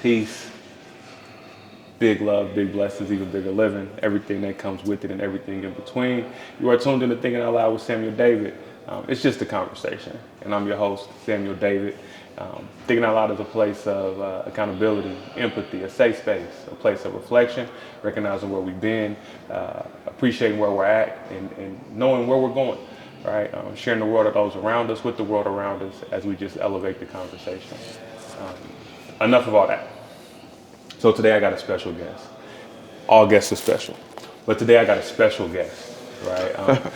peace, big love, big blessings, even bigger living, everything that comes with it and everything in between. You are tuned into Thinking Out Loud with Samuel David. It's just a conversation, and I'm your host, Samuel David. Thinking Out Loud is a place of accountability, empathy, a safe space, a place of reflection, recognizing where we've been, appreciating where we're at, and knowing where we're going, right? Sharing the world of those around us with the world around us as we just elevate the conversation. Enough of all that. So today I got a special guest. All guests are special, but today I got a special guest, right?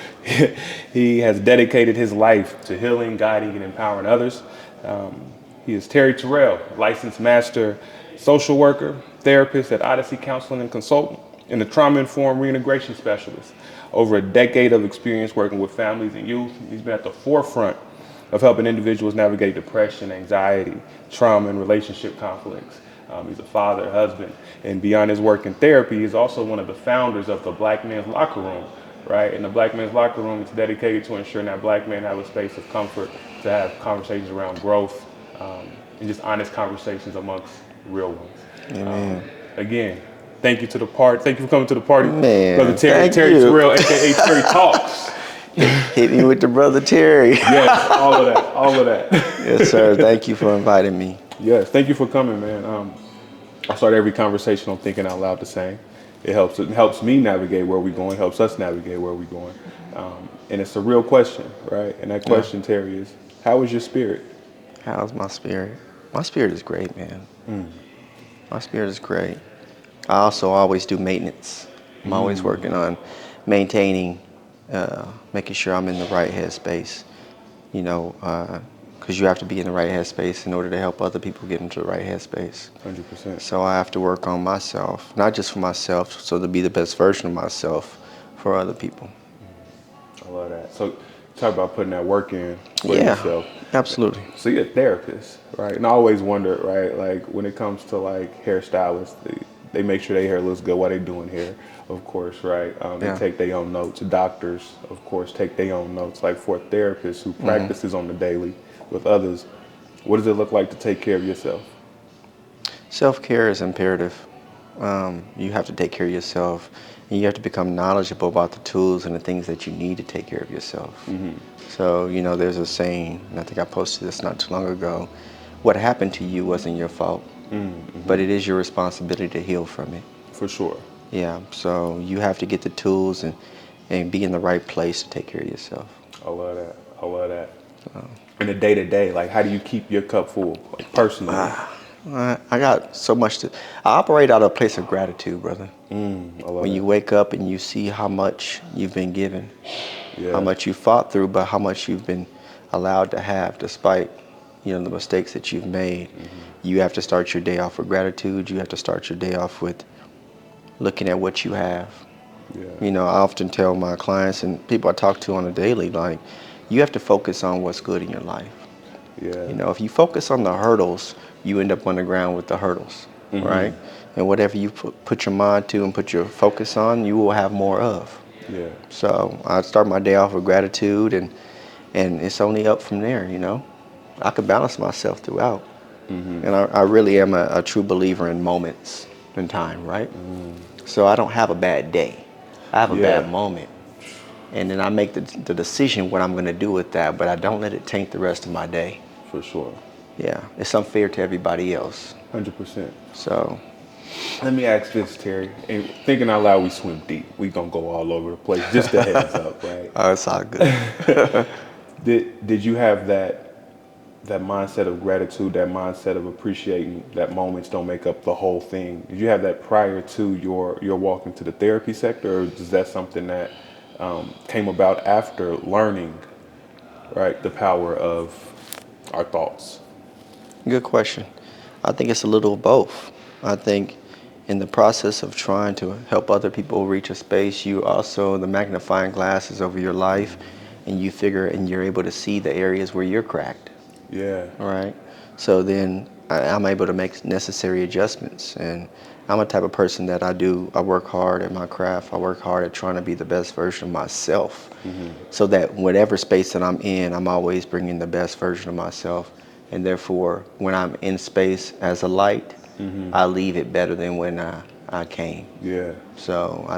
He has dedicated his life to healing, guiding, and empowering others. He is Terrell, licensed master social worker, therapist at Odyssey Counseling and Consultant, and a trauma-informed reintegration specialist. Over a decade of experience working with families and youth, he's been at the forefront of helping individuals navigate depression, anxiety, trauma, and relationship conflicts. He's a father, husband, and beyond his work in therapy, he's also one of the founders of the Black Men's Locker Room, right? And the Black Men's Locker Room is dedicated to ensuring that Black men have a space of comfort to have conversations around growth and just honest conversations amongst real ones. Amen. Again, thank you to the party. Thank you for coming to the party. Man, Brother Terry Terrell, aka Terry Talks. Hit me with the brother Terry. Yes, all of that. Yes, sir. Thank you for inviting me. Yes, thank you for coming, man. I start every conversation on Thinking Out Loud the same. It helps me navigate where we're going, helps us navigate where we're going. And it's a real question, right? And that question, Terry, is how is your spirit? How's my spirit? My spirit is great, man. My spirit is great. I also always do maintenance. I'm always working on maintaining, making sure I'm in the right headspace, you know, because you have to be in the right headspace in order to help other people get into the right headspace. 100%. So I have to work on myself, not just for myself, so to be the best version of myself for other people. I love that. So talk about putting that work in for yourself. Absolutely. So you're a therapist, right? And I always wonder, right, like when it comes to like hairstylists, they make sure their hair looks good while they're doing hair, of course, right? They take their own notes. Doctors, of course, take their own notes. Like for a therapist who practices on the daily with others, what does it look like to take care of yourself? Self-care is imperative. You have to take care of yourself, and you have to become knowledgeable about the tools and the things that you need to take care of yourself. So, you know, there's a saying, and I think I posted this not too long ago, what happened to you wasn't your fault, but it is your responsibility to heal from it. For sure. Yeah, so you have to get the tools and be in the right place to take care of yourself. I love that. I love that. In the day-to-day, like how do you keep your cup full, like personally? I got so much to. I operate out of a place of gratitude, brother. When you wake up and you see how much you've been given, how much you fought through, but how much you've been allowed to have, despite the mistakes that you've made. You have to start your day off with gratitude. You have to start your day off with looking at what you have. I often tell my clients and people I talk to on a daily, like, you have to focus on what's good in your life. If you focus on the hurdles, you end up on the ground with the hurdles, right? And whatever you put your mind to and put your focus on, you will have more of. So I start my day off with gratitude, and it's only up from there. I could balance myself throughout, and I really am a true believer in moments in time, right? So I don't have a bad day. I have a bad moment. And then I make the decision what I'm going to do with that, but I don't let it taint the rest of my day. For sure. Yeah, it's unfair to everybody else. 100%. So, let me ask this, Terry. And Thinking Out Loud, we swim deep. We gonna go all over the place. Just a heads up, right? Oh, it's all good. Did you have that mindset of gratitude, that mindset of appreciating that moments don't make up the whole thing? Did you have that prior to your walk into the therapy sector, or is that something that came about after learning, right, the power of our thoughts? Good question. I think it's a little of both. I think in the process of trying to help other people reach a space, you also, the magnifying glasses over your life, and you figure and you're able to see the areas where you're cracked. All right. So then I'm able to make necessary adjustments. And I'm a type of person that I work hard at my craft. I work hard at trying to be the best version of myself. So that whatever space that I'm in, I'm always bringing the best version of myself. And therefore, when I'm in space as a light, I leave it better than when I came. Yeah. So I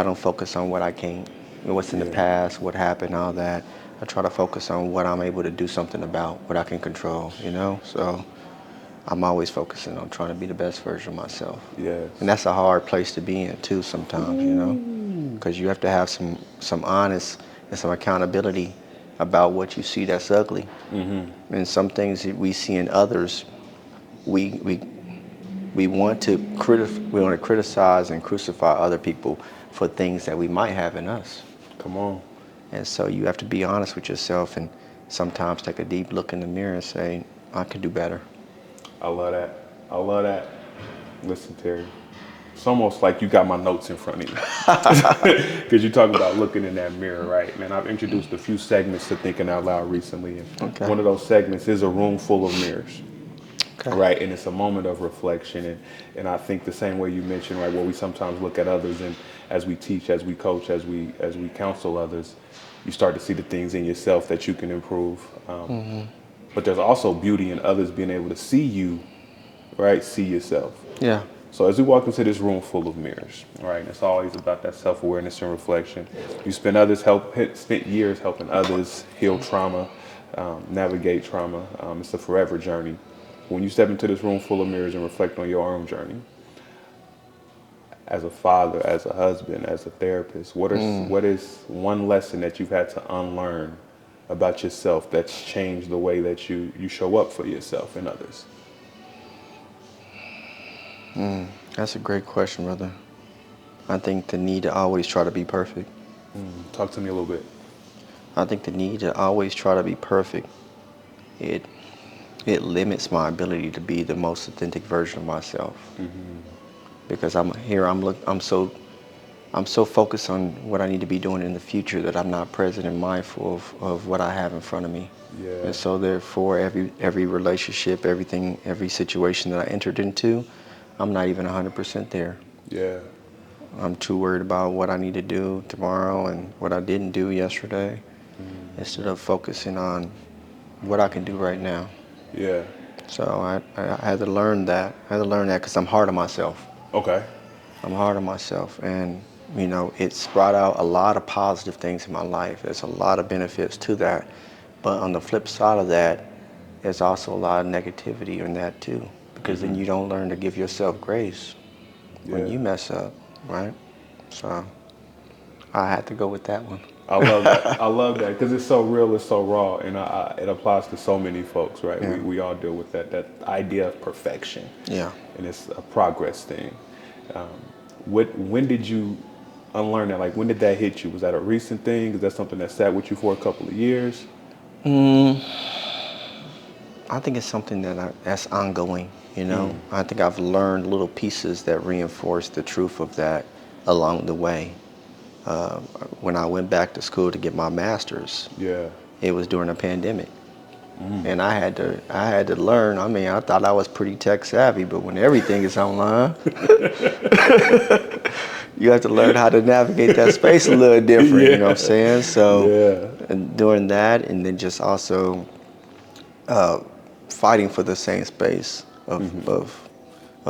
don't focus on what I can't, what's in the Yeah. past, what happened, all that. I try to focus on what I'm able to do something about, what I can control, you know? So I'm always focusing on trying to be the best version of myself. Yes. And that's a hard place to be in too sometimes, you know? Because you have to have some honest and some accountability about what you see that's ugly. And some things that we see in others, we we we want to criticize and crucify other people for things that we might have in us. Come on. And so you have to be honest with yourself and sometimes take a deep look in the mirror and say, I could do better. I love that. I love that. Listen, Terry, it's almost like you got my notes in front of you. Because you talk about looking in that mirror, right? Man, I've introduced a few segments to Thinking Out Loud recently. And Okay. one of those segments is a room full of mirrors. Okay. Right, and it's a moment of reflection, and I think the same way you mentioned, right, where we sometimes look at others, and as we teach, as we coach, as we counsel others, you start to see the things in yourself that you can improve. But there's also beauty in others being able to see you, right, see yourself. Yeah. So as we walk into this room full of mirrors, right, and it's always about that self-awareness and reflection. You spent years helping others heal trauma, navigate trauma. It's a forever journey. When you step into this room full of mirrors and reflect on your own journey, as a father, as a husband, as a therapist, what is one lesson that you've had to unlearn about yourself that's changed the way that you show up for yourself and others? That's a great question, brother. I think the need to always try to be perfect. Talk to me a little bit. I think the need to always try to be perfect, it limits my ability to be the most authentic version of myself. Because I'm so focused on what I need to be doing in the future that I'm not present and mindful of what I have in front of me. Yeah. And so therefore every relationship, every situation that I entered into, I'm not even 100% there. Yeah. I'm too worried about what I need to do tomorrow and what I didn't do yesterday, instead of focusing on what I can do right now. Yeah. So I had to learn that. I had to learn that because I'm hard on myself. Okay. I'm hard on myself, and you know, it's brought out a lot of positive things in my life. There's a lot of benefits to that, but on the flip side of that, there's also a lot of negativity in that too, because then you don't learn to give yourself grace when you mess up, right? So I had to go with that one. I love that. I love that because it's so real, it's so raw, and it applies to so many folks, right? Yeah. We all deal with that idea of perfection. Yeah. And it's a progress thing. When did you unlearn that? Like, when did that hit you? Was that a recent thing? Is that something that sat with you for a couple of years? I think it's something that's ongoing, you know. I think I've learned little pieces that reinforce the truth of that along the way. When I went back to school to get my master's, Yeah. it was during a pandemic. And I had to learn. I mean, I thought I was pretty tech savvy, but when everything is online, you have to learn how to navigate that space a little different, you know what I'm saying? So and during that, and then just also fighting for the same space of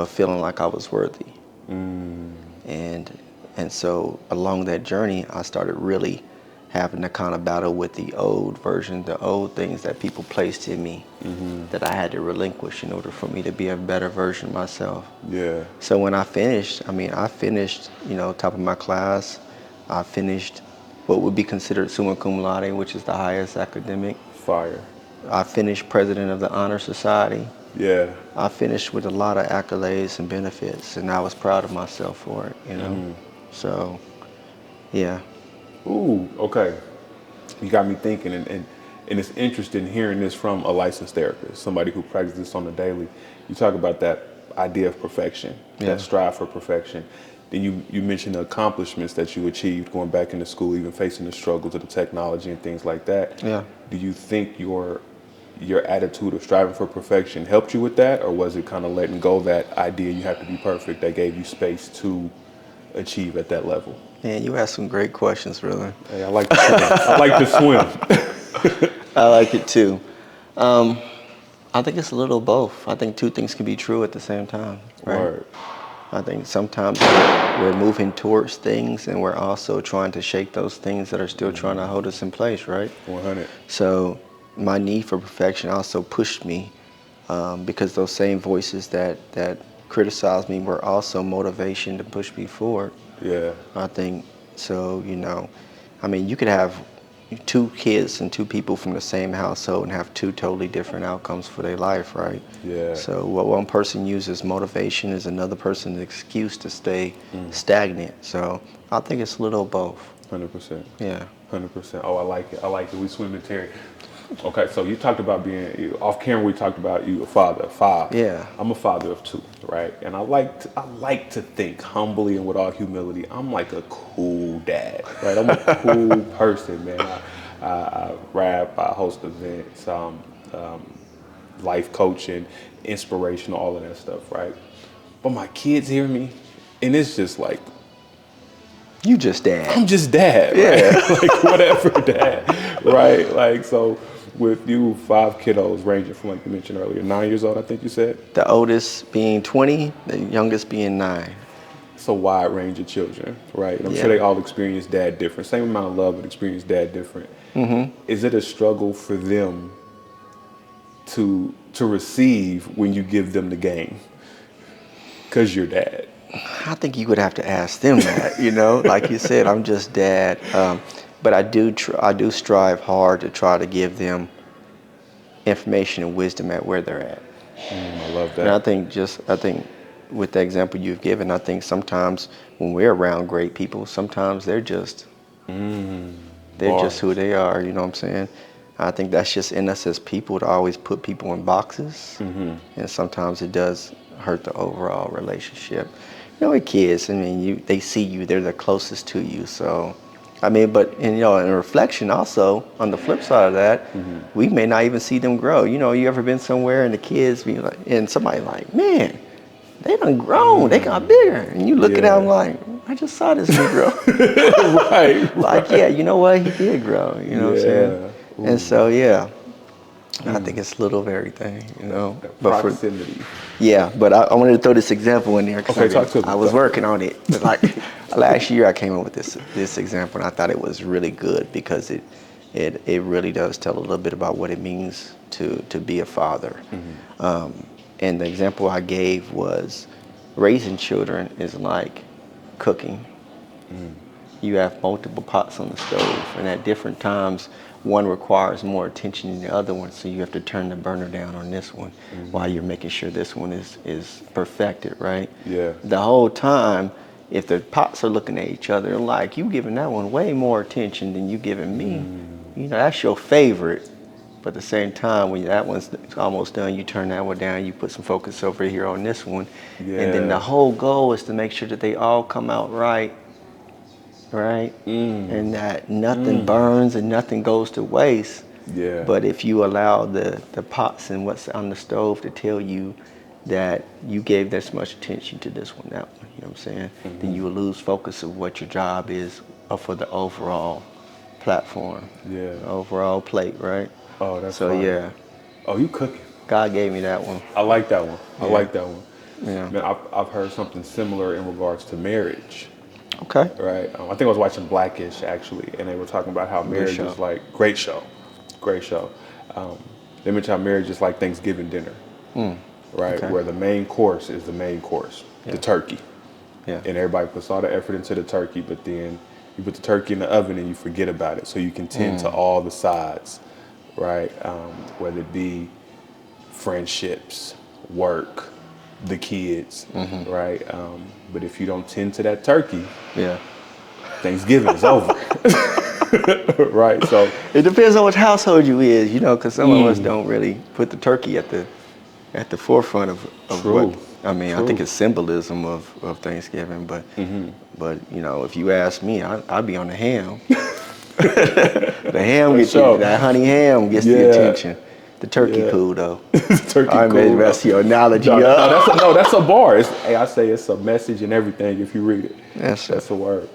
feeling like I was worthy. And so along that journey, I started really having to kind of battle with the old version, the old things that people placed in me that I had to relinquish in order for me to be a better version of myself. Yeah. So when I finished, you know, top of my class. I finished what would be considered summa cum laude, which is the highest academic. Fire. I finished president of the Honor Society. Yeah. I finished with a lot of accolades and benefits, and I was proud of myself for it, you know. So, yeah. Ooh, okay. You got me thinking, and it's interesting hearing this from a licensed therapist, somebody who practices this on the daily. You talk about that idea of perfection, that strive for perfection. Then you mentioned the accomplishments that you achieved going back into school, even facing the struggles of the technology and things like that. Yeah. Do you think your attitude of striving for perfection helped you with that, or was it kind of letting go of that idea you have to be perfect that gave you space to achieve at that level? Man, you asked some great questions, brother. Hey, I like to swim. I like to swim. I like it too. I think it's a little of both. I think two things can be true at the same time, right? Word. I think sometimes we're moving towards things and we're also trying to shake those things that are still trying to hold us in place, right? 100. So my need for perfection also pushed me because those same voices that criticized me were also motivation to push me forward. Yeah. I think so, I mean, you could have two kids and two people from the same household and have two totally different outcomes for their life, right? Yeah. So what one person uses motivation is another person's excuse to stay stagnant. So I think it's a little of both. 100%. Yeah. 100%. Oh, I like it. I like it. We swim in Terry. Okay, so you talked about being off camera. We talked about you a father, 5. Yeah. I'm a father of 2, right? And I like to think humbly and with all humility. I'm like a cool dad, right? I'm a cool person, man. I rap, I host events, life coaching, inspirational, all of that stuff, right? But my kids hear me, and it's just like, You just dad. I'm just dad, Yeah. right? Like whatever dad, right? Like so with you 5 kiddos ranging from, like you mentioned earlier, 9 years old, I think you said. The oldest being 20, the youngest being 9. It's a wide range of children, right? And I'm sure Yeah. they all experience dad different. Same amount of love, but experience dad different. Is it a struggle for them to receive when you give them the game? Because you're dad. I think you would have to ask them that, Like you said, I'm just dad. But I do strive hard to try to give them information and wisdom at where they're at. I love that. And I think with the example you've given, I think sometimes when we're around great people, sometimes they're just who they are, you know what I'm saying? I think that's just in us as people to always put people in boxes. And sometimes it does hurt the overall relationship. With kids, I mean, they see you, they're the closest to you. So, I mean, but in reflection also, on the flip side of that, we may not even see them grow. You ever been somewhere and the kids be like, and somebody like, man, they done grown, they got bigger. And you look at them like, I just saw this kid grow. Right. Like, yeah, you know what? He did grow, you know what I'm saying? Ooh. And so, yeah. I think it's a little of everything, But proximity. But I wanted to throw this example in there because Okay, I was working on it. But like last year, I came up with this example, and I thought it was really good because it really does tell a little bit about what it means to be a father. And the example I gave was raising children is like cooking. You have multiple pots on the stove, and at different times, one requires more attention than the other one, so you have to turn the burner down on this one while you're making sure this one is perfected, right? Yeah. The whole time, if the pots are looking at each other, like, you giving that one way more attention than you giving me, that's your favorite. But at the same time, when that one's almost done, you turn that one down, you put some focus over here on this one. Yeah. And then the whole goal is to make sure that they all come out right? And that nothing burns and nothing goes to waste. Yeah. But if you allow the pots and what's on the stove to tell you that you gave this much attention to this one, that one, you know what I'm saying, then you will lose focus of what your job is for the overall platform. Yeah. The overall plate, right? Oh, that's so funny. Yeah. Oh, you cooking? God gave me that one. I like that one. I like that one. Yeah. Man, I've heard something similar in regards to marriage. Okay. Right. I think I was watching Blackish actually, and they were talking about how marriage is like great show. They mentioned how marriage is like Thanksgiving dinner, right? Okay. Where the main course is the main course, the turkey, and everybody puts all the effort into the turkey, but then you put the turkey in the oven and you forget about it, so you can tend to all the sides, right? Whether it be friendships, work, the kids, right? But if you don't tend to that turkey, Thanksgiving is over. Right, so it depends on which household you is, because some of us don't really put the turkey at the forefront of what. I mean, I think it's symbolism of Thanksgiving, but if you ask me, I'd be on the ham. The ham gets that honey ham gets the attention. The turkey cool though. Turkey I cool. made that's your analogy. That's a bar. I say it's a message and everything if you read it. That's a word.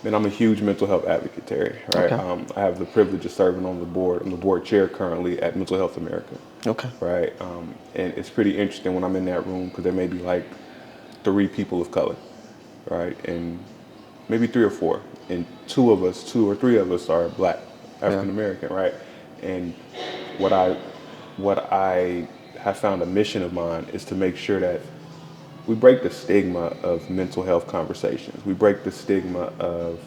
And I'm a huge mental health advocate, Terry, right? Okay. I have the privilege of serving on the board. I'm the board chair currently at Mental Health America, Okay. right? And it's pretty interesting when I'm in that room because there may be like 3 people of color, right? And maybe 3 or 4. And 2 or 3 of us are black, Yeah. African American, right? And what I have found a mission of mine is to make sure that we break the stigma of mental health conversations. We break the stigma of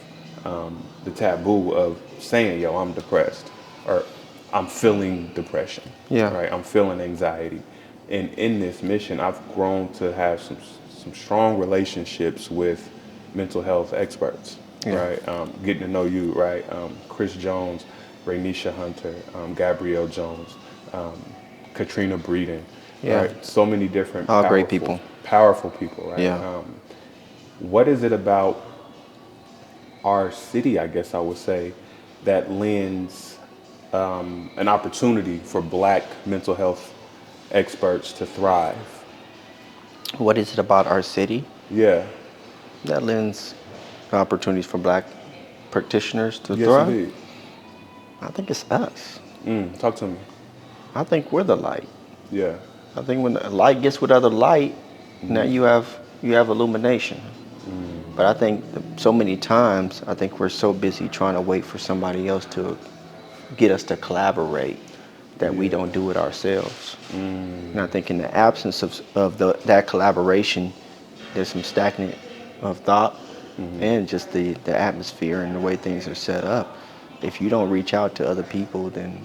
the taboo of saying, yo, I'm depressed or I'm feeling depression, Yeah. right? I'm feeling anxiety. And in this mission, I've grown to have some strong relationships with mental health experts, Yeah. right? Getting to know you, right? Chris Jones, Raynisha Hunter, Gabrielle Jones, Katrina Breeden, Yeah. right? So many different All great people. powerful people, right? Yeah. What is it about our city, I guess I would say, that lends an opportunity for black mental health experts to thrive? What is it about our city Yeah. that lends opportunities for black practitioners to Yes, thrive? indeed. I think it's us. Talk to me. I think we're the light. Yeah. I think when the light gets with other light, now you have illumination. But I think so many times, I think we're so busy trying to wait for somebody else to get us to collaborate that we don't do it ourselves. And I think in the absence of that collaboration, there's some stagnant of thought and just the atmosphere and the way things are set up. If you don't reach out to other people, then,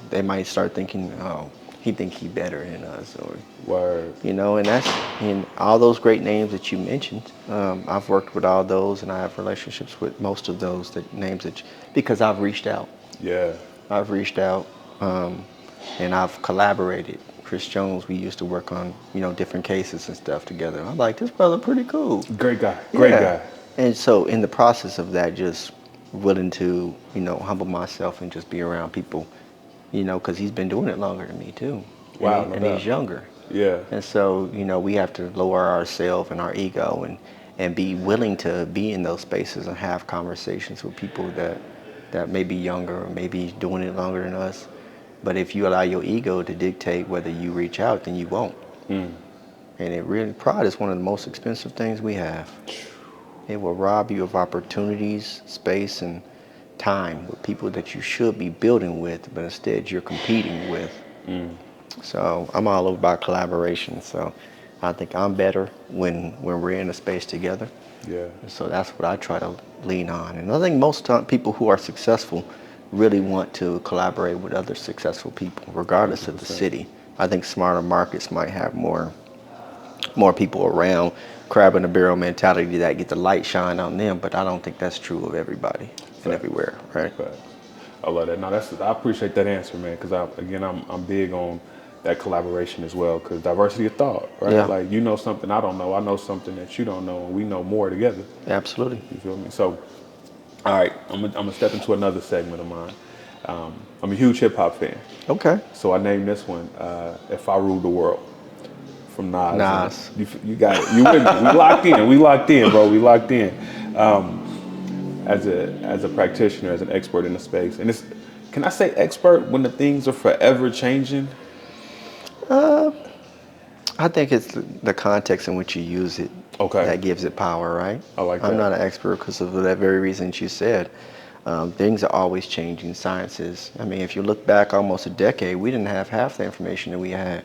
they might start thinking, oh, he think he better than us, or Word. and that's in all those great names that you mentioned. I've worked with all those, and I have relationships with most of those names because I've reached out. Yeah. I've reached out, and I've collaborated. Chris Jones, we used to work on different cases and stuff together. I'm like, this brother pretty cool. Great guy. Great guy. And so in the process of that, just willing to humble myself and just be around people, because he's been doing it longer than me too. Wow, And, no and doubt. he's younger. Yeah. And so, we have to lower ourselves and our ego and be willing to be in those spaces and have conversations with people that may be younger or maybe doing it longer than us. But if you allow your ego to dictate whether you reach out, then you won't. And pride is one of the most expensive things we have. It will rob you of opportunities, space, and time with people that you should be building with, but instead you're competing with. So I'm all about collaboration. So I think I'm better when we're in a space together. Yeah. And so that's what I try to lean on. And I think most people who are successful really want to collaborate with other successful people, regardless of the city. I think smarter markets might have more people around, crab in the barrel mentality that get the light shine on them, but I don't think that's true of everybody and everywhere, right? Facts. I love that. No, I appreciate that answer, man. Because I'm big on that collaboration as well. Because diversity of thought, right? Yeah. Like you know something I don't know, I know something that you don't know, and we know more together. Absolutely. You feel me? So, all right, I'm gonna step into another segment of mine. I'm a huge hip hop fan. Okay. So I named this one "If I Ruled the World" from Nas. Nas. You got it. You with me? We locked in. We locked in, bro. We locked in. As a practitioner, as an expert in the space, and can I say expert when the things are forever changing? I think it's the context in which you use it that gives it power, right? I like that. I'm not an expert because of that very reason you said. Things are always changing. Sciences. I mean, if you look back almost a decade, we didn't have half the information that we had.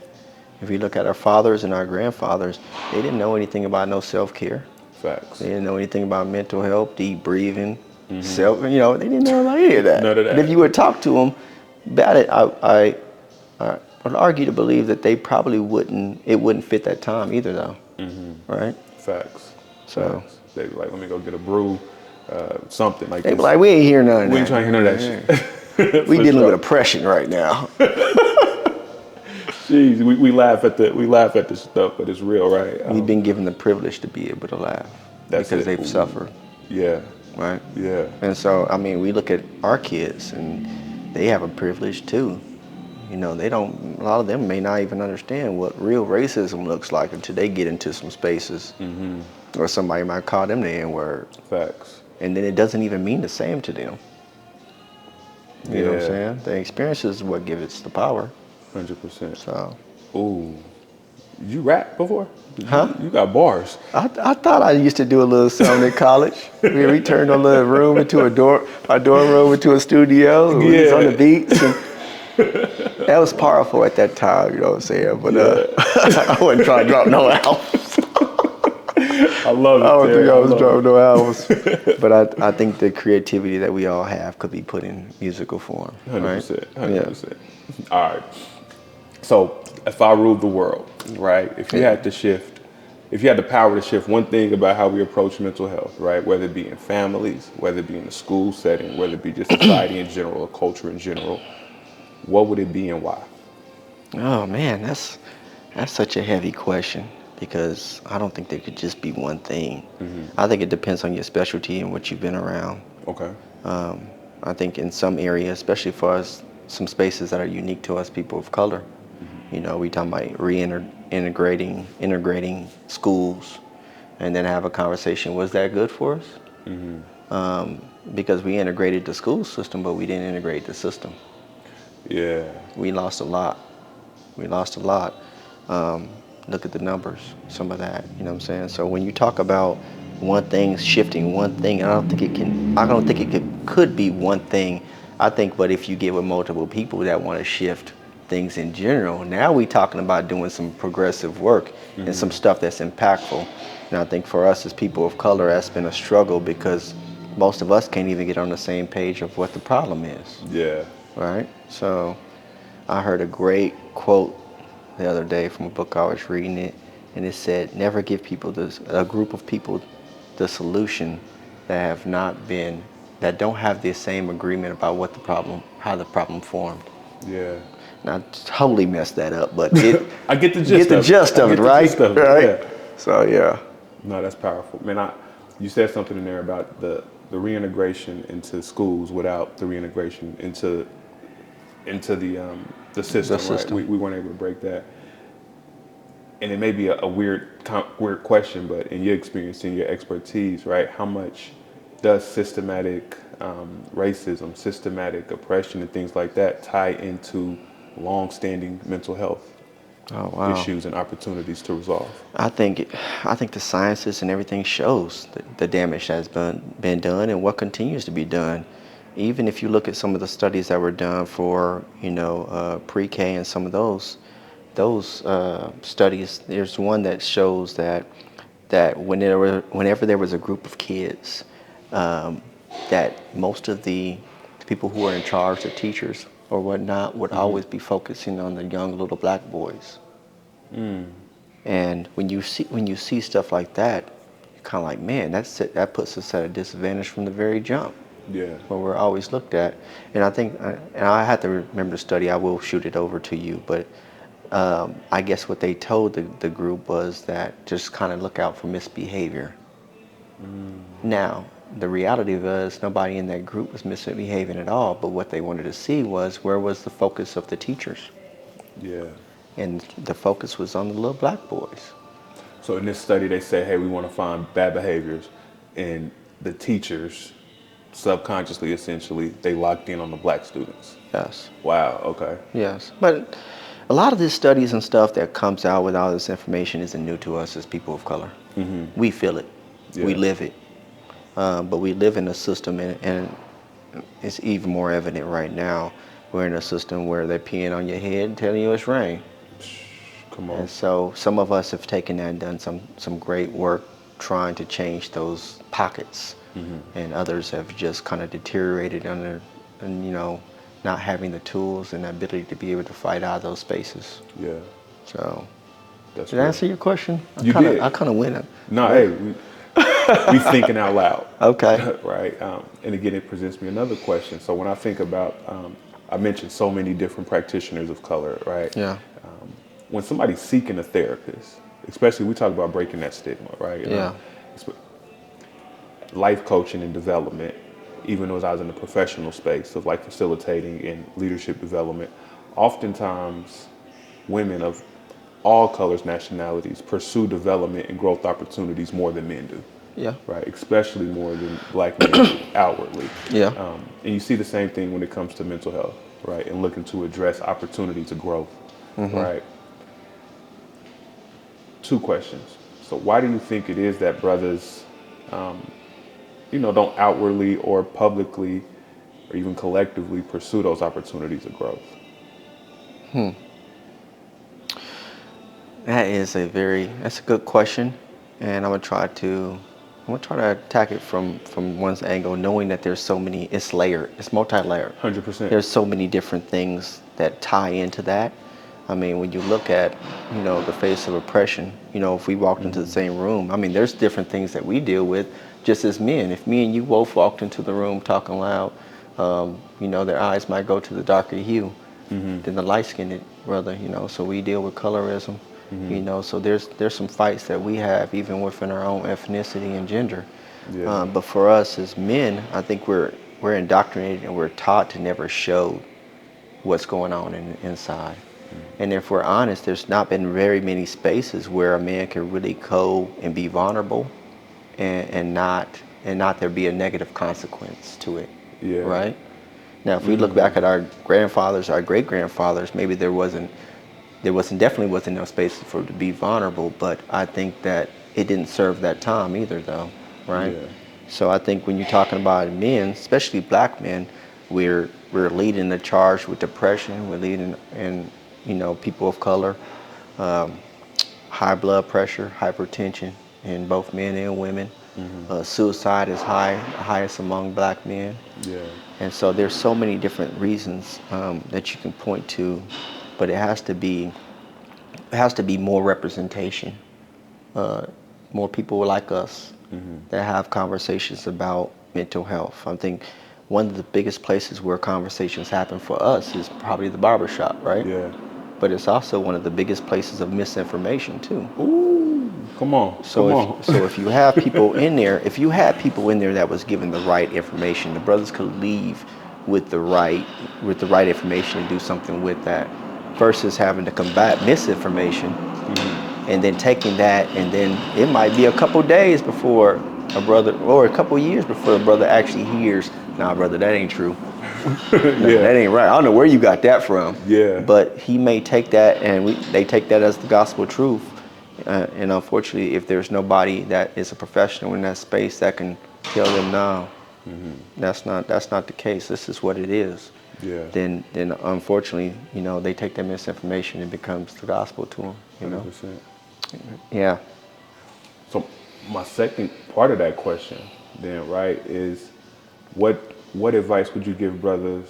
If you look at our fathers and our grandfathers, they didn't know anything about no self-care. Facts. They didn't know anything about mental health, deep breathing, self. They didn't know about any of that. None of that. And if you would talk to them about it, I would argue to believe that they probably wouldn't. It wouldn't fit that time either, though. Right? Facts. So They'd be like, let me go get a brew, something like they this. be like, we ain't hearing none of that. We ain't trying to hear none of that shit. We dealing with oppression right now. Jeez, we laugh at the stuff, but it's real, right? We've been given the privilege to be able to laugh because they've suffered. Yeah. Right? Yeah. And so, I mean, we look at our kids and they have a privilege too. You know, they don't. A lot of them may not even understand what real racism looks like until they get into some spaces, or somebody might call them the N-word, Facts. and then it doesn't even mean the same to them. You know what I'm Yeah. saying? The experience is what gives it the power. 100%. So, Ooh. Did you rap before? huh? You got bars. I thought I used to do a little something in college. We turned a little room into our dorm room into a studio. We was on the Yeah. beats, and that was powerful at that time. You know what I'm saying? But Yeah. I wasn't trying to drop no albums. I love it, I don't think Terry. I I was love dropping no albums. But I think the creativity that we all have could be put in musical form. it. Right? 100%. Yeah. 100%. All right. So if I ruled the world, right? If you had to shift, if you had the power to shift one thing about how we approach mental health, right? Whether it be in families, whether it be in the school setting, whether it be just society in general or culture in general, what would it be and why? Oh man, that's such a heavy question because I don't think there could just be one thing. I think it depends on your specialty and what you've been around. Okay. I think in some areas, especially for us, some spaces that are unique to us people of color, you know, we talking about integrating schools, and then have a conversation. Was that good for us? Because we integrated the school system, but we didn't integrate the system. Yeah. We lost a lot. We lost a lot. Look at the numbers, some of that, you know what I'm saying? So when you talk about one thing shifting, one thing, I don't think it could be one thing. I think, but if you get with multiple people that want to shift things in general, now we talking about doing some progressive work and some stuff that's impactful. And I think for us as people of color, that's been a struggle because most of us can't even get on the same page of what the problem is, Yeah. right? So I heard a great quote the other day from a book I was reading it, and it said, "Never give a group of people the solution that don't have the same agreement about how the problem formed." Yeah. Now, I totally messed that up, but I get the get gist the of it. gist I of get it, the right? gist of it, Right. yeah. So yeah, No, that's powerful. Man, you said something in there about the reintegration into schools without the reintegration into the the system, right? system. We weren't able to break that. And it may be a weird question, but in your experience, in your expertise, right? How much does systematic racism, systematic oppression, and things like that tie into long-standing mental health Oh wow. issues and opportunities to resolve? I think I think the sciences and everything shows the damage that's been done and what continues to be done. Even if you look at some of the studies that were done for pre-K and some of those studies, there's one that shows that whenever there was a group of kids, um, that most of the people who were in charge, the teachers or whatnot, would always be focusing on the young little black boys. And when you see stuff like that, you're kind of like, man, that puts us at a disadvantage from the very jump, Yeah. where we're always looked at. And I think, and I have to remember the study. I will shoot it over to you, but I guess what they told the group was that just kind of look out for misbehavior. Now, the reality was nobody in that group was misbehaving at all, but what they wanted to see was where was the focus of the teachers, Yeah. and the focus was on the little black boys. So in this study, they say, hey, we want to find bad behaviors, and the teachers, subconsciously, essentially, they locked in on the black students. Yes. Wow. Okay. Yes, but a lot of these studies and stuff that comes out with all this information isn't new to us as people of color. We feel it, we Yeah. live it, but we live in a system, and it's even more evident right now. We're in a system where they're peeing on your head and telling you it's rain. Come on. And so some of us have taken that and done some great work trying to change those pockets, and others have just kind of deteriorated under, and not having the tools and the ability to be able to fight out of those spaces. Yeah. So, That's did I real. answer your question? You did. I kind of went. No, hey, we thinking out loud. Okay. Right. And again, it presents me another question. So when I think about, I mentioned so many different practitioners of color, right? Yeah. When somebody's seeking a therapist, especially we talk about breaking that stigma, right? Yeah. Life coaching and development, even though I was in the professional space of like facilitating and leadership development, oftentimes women of all colors, nationalities pursue development and growth opportunities more than men do. Yeah. Right, especially more than black men do outwardly. Yeah. And you see the same thing when it comes to mental health, right, and looking to address opportunity to growth, right? Two questions. So why do you think it is that brothers, don't outwardly or publicly or even collectively pursue those opportunities of growth? That's a good question, and I'm gonna try to attack it from one's angle, knowing that there's so many. It's layered. It's multi-layered. 100%. There's so many different things that tie into that. I mean, when you look at, the face of oppression, if we walked into the same room, I mean, there's different things that we deal with just as men. If me and you both walked into the room talking loud, their eyes might go to the darker hue than the light-skinned brother, so we deal with colorism, so there's some fights that we have even within our own ethnicity and gender. Yeah. But for us as men, I think we're indoctrinated and we're taught to never show what's going on inside. And if we're honest, there's not been very many spaces where a man can really go and be vulnerable and not there be a negative consequence to it. Yeah. Right? Now, if we look back at our grandfathers, our great grandfathers, maybe definitely wasn't no space for to be vulnerable, but I think that it didn't serve that time either though, right? Yeah. So I think when you're talking about men, especially black men, we're leading the charge with depression, we're leading in, people of color, high blood pressure, hypertension in both men and women. Suicide is highest among black men. Yeah. And so there's so many different reasons that you can point to, but it has to be more representation, more people like us that have conversations about mental health. I think one of the biggest places where conversations happen for us is probably the barbershop, right? Yeah. But it's also one of the biggest places of misinformation too. Ooh, come on. So if you have people in there, that was given the right information, the brothers could leave with the right information and do something with that, versus having to combat misinformation and then taking that, and then it might be a couple days before a brother, or a couple years before a brother actually hears, nah, brother, that ain't true. That ain't right. I don't know where you got that from. Yeah. But he may take that, and they take that as the gospel truth. And unfortunately, if there's nobody that is a professional in that space that can tell them, no, that's not the case. This is what it is. Yeah. Then unfortunately, they take that misinformation and it becomes the gospel to them. 100%. Yeah. So my second part of that question then, right, is what advice would you give brothers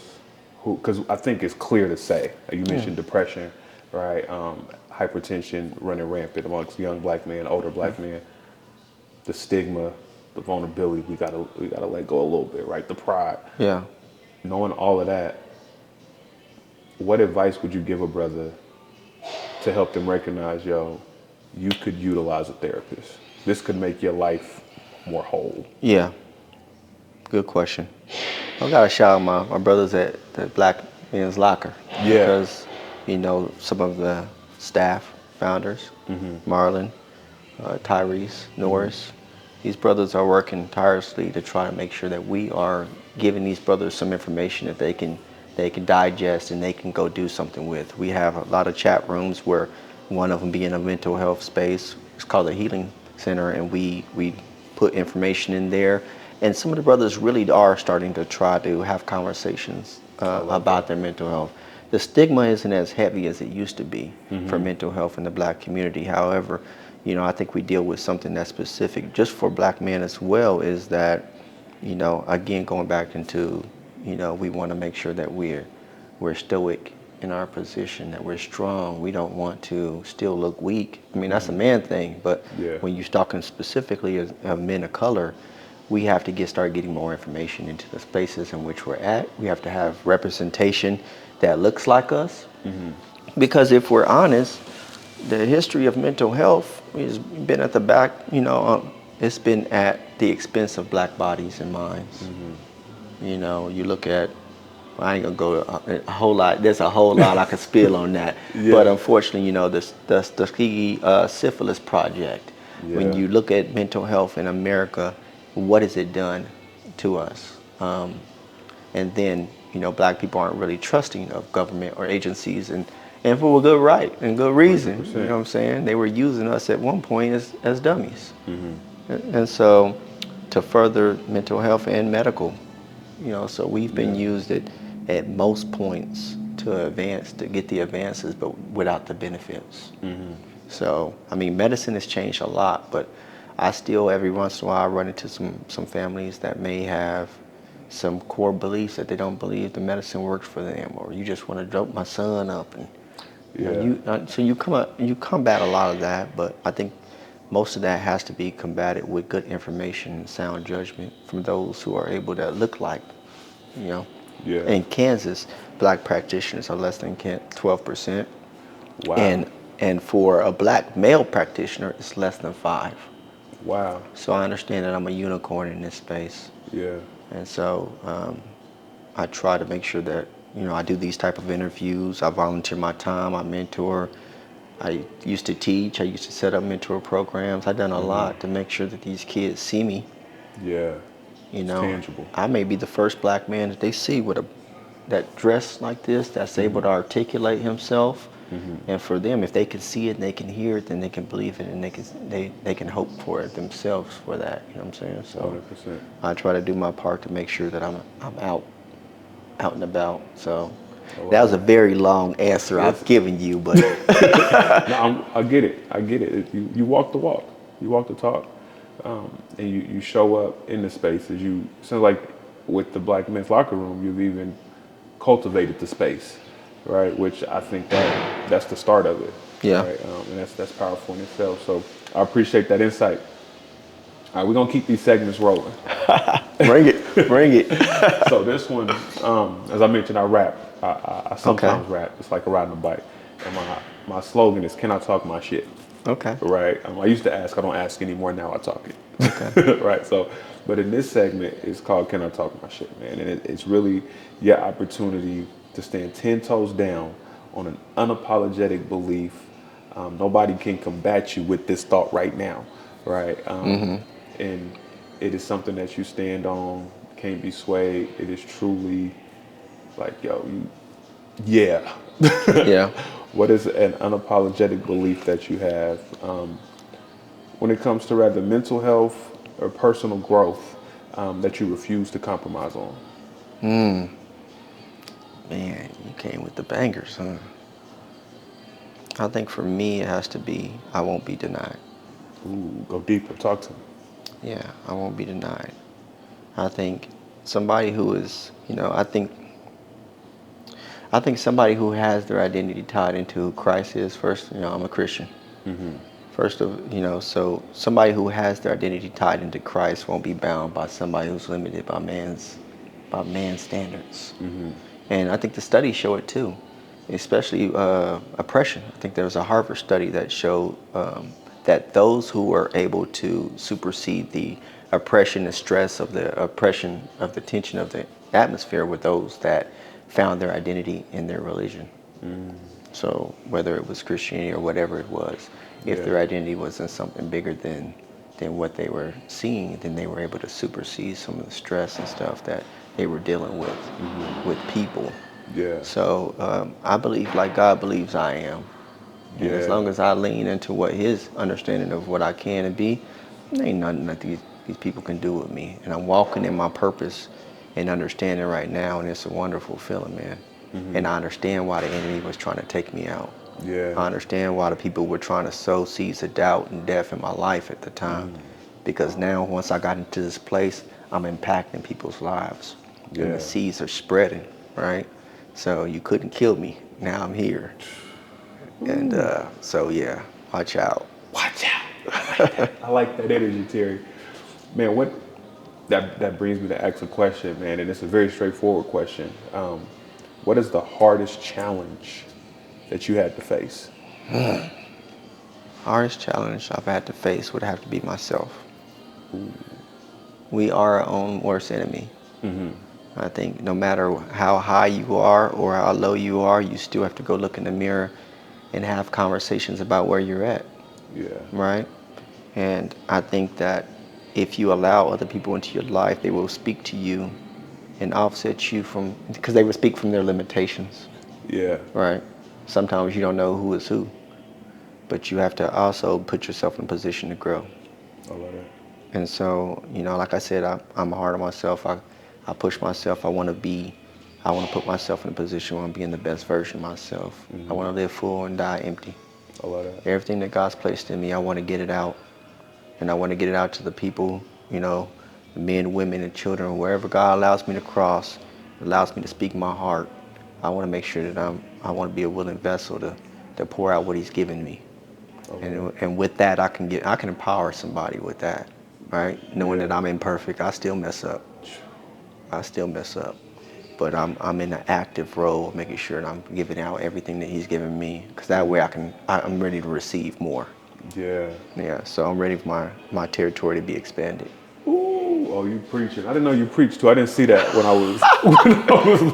who, because I think it's clear to say, you mentioned depression, right, hypertension running rampant amongst young black men, older black men, the stigma, the vulnerability, we gotta let go a little bit, right, the pride. Yeah. Knowing all of that, what advice would you give a brother to help them recognize, you could utilize a therapist? This could make your life more whole. Yeah. Good question. I gotta shout out my brothers at the Black Men's Locker. Yeah. Because, some of the staff, founders, Marlon, Tyrese, Norris, these brothers are working tirelessly to try to make sure that we are giving these brothers some information that they can digest and they can go do something with. We have a lot of chat rooms where one of them being a mental health space. It's called a healing center, and we put information in there. And some of the brothers really are starting to try to have conversations about their mental health. The stigma isn't as heavy as it used to be for mental health in the black community. However, I think we deal with something that's specific just for black men as well, is that, again, going back into, we want to make sure that we're stoic in our position, that we're strong. We don't want to still look weak. I mean, that's a man thing, but when you're talking specifically as men of color, we have to start getting more information into the spaces in which we're at. We have to have representation that looks like us. Because if we're honest, the history of mental health has been at the back, it's been at the expense of black bodies and minds. You look at Well, I ain't gonna go a whole lot. There's a whole lot I could spill on that. Yeah. But unfortunately, the Tuskegee Syphilis Project, when Yeah. you look at mental health in America, what has it done to us? And then, black people aren't really trusting of government or agencies, and for a good right and good reason. 100%. You know what I'm saying? They were using us at one point as dummies. And so to further mental health and medical, so we've been used at most points to get the advances, but without the benefits. So, I mean, medicine has changed a lot, but I still, every once in a while, I run into some families that may have some core beliefs that they don't believe the medicine works for them, or you just want to dope my son up, and so you combat a lot of that. But I think most of that has to be combated with good information and sound judgment from those who are able to look like, Yeah. In Kansas, black practitioners are less than 12%. Wow. And for a black male practitioner, it's less than 5. Wow. So I understand that I'm a unicorn in this space. Yeah. And so I try to make sure that, I do these type of interviews. I volunteer my time. I mentor. I used to teach. I used to set up mentor programs. I've done a lot to make sure that these kids see me. Yeah. You It's know, tangible. I may be the first black man that they see with that dress like this, that's able to articulate himself. And for them, if they can see it and they can hear it, then they can believe it, and they can hope for it themselves for that. You know what I'm saying? So 100%. I try to do my part to make sure that I'm out and about. So Oh, that was wow. a very long answer I've given you, but No, I get it. I get it. You walk the walk. You walk the talk. And you show up in the spaces. Sounds like with the Black Men's Locker Room, you've even cultivated the space, right? Which I think that's the start of it. Yeah. Right? And that's powerful in itself. So I appreciate that insight. All right, we're gonna keep these segments rolling. bring it. So this one, as I mentioned, I rap. I sometimes rap. It's like riding a bike. And my slogan is, "Can I talk my shit?" Okay. Right. I used to ask. I don't ask anymore. Now I talk it. Okay. Right. So, but in this segment, it's called "Can I Talk My Shit," man? And it's really your opportunity to stand 10 toes down on an unapologetic belief. Nobody can combat you with this thought right now. Right. And it is something that you stand on. Can't be swayed. It is truly like, yo, yeah. Yeah. What is an unapologetic belief that you have when it comes to rather mental health or personal growth that you refuse to compromise on? Man, you came with the bangers, huh? I think for me, it has to be, I won't be denied. Ooh, go deeper. Talk to me. Yeah, I won't be denied. I think somebody who is, I think somebody who has their identity tied into who Christ is first, I'm a Christian. First so somebody who has their identity tied into Christ won't be bound by somebody who's limited by man's standards. And I think the studies show it too, especially oppression. I think there was a Harvard study that showed that those who were able to supersede the oppression and stress of the oppression of the tension of the atmosphere were those that found their identity in their religion. So whether it was Christianity or whatever it was, if their identity was in something bigger than what they were seeing, then they were able to supersede some of the stress and stuff that they were dealing with people. Yeah. So I believe like God believes I am. And as long as I lean into what his understanding of what I can and be, there ain't nothing that these people can do with me. And I'm walking in my purpose and understanding right now, and it's a wonderful feeling, man. And I understand why the enemy was trying to take me out. Yeah. I understand why the people were trying to sow seeds of doubt and death in my life at the time. Because now, once I got into this place, I'm impacting people's lives. And the seeds are spreading, right? So you couldn't kill me. Now I'm here. And so, yeah, watch out. Watch out. I like that energy, Terry. Man, that brings me to ask a question, man, and it's a very straightforward question. What is the hardest challenge that you had to face? Hardest challenge I've had to face would have to be myself. We are our own worst enemy. I think no matter how high you are or how low you are, you still have to go look in the mirror and have conversations about where you're at, Yeah. right? And I think that if you allow other people into your life, they will speak to you and offset you from, because they will speak from their limitations, Yeah. right? Sometimes you don't know who is who, but you have to also put yourself in a position to grow. I love that. And so, like I said, I'm hard on myself. I push myself. I want to put myself in a position where I'm being the best version of myself. I want to live full and die empty. I love that. Everything that God's placed in me, I want to get it out. And I want to get it out to the people, the men, women, and children, wherever God allows me to cross, allows me to speak my heart. I want to make sure that I want to be a willing vessel to pour out what He's given me. And with that, I can empower somebody with that, right? Knowing that I'm imperfect, I still mess up. But I'm in an active role of making sure that I'm giving out everything that He's given me, because that way I'm ready to receive more. Yeah. Yeah, so I'm ready for my territory to be expanded. Ooh, oh, you preaching. I didn't know you preached too. I didn't see that when I was.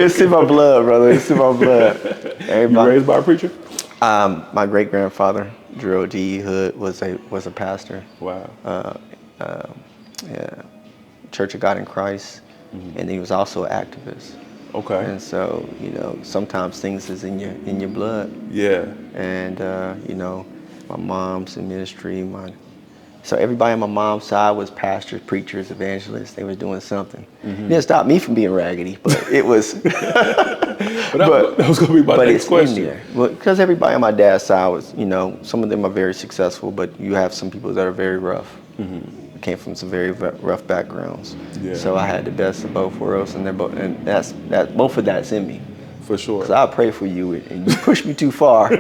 It's in my blood, brother. It's in my blood. You raised by a preacher? My great grandfather, Terrell Hood, was a pastor. Wow. Church of God in Christ, and he was also an activist. Okay. And so, sometimes things is in your blood. Yeah. And my mom's in ministry. So everybody on my mom's side was pastors, preachers, evangelists. They was doing something. It didn't stop me from being raggedy, but it was. But that was going to be my next question. In there. Because everybody on my dad's side was, some of them are very successful, but you have some people that are very rough. Came from some very rough backgrounds. Yeah. So I had the best of both worlds, and both of that's in me. For sure. Because I'll pray for you, and you push me too far.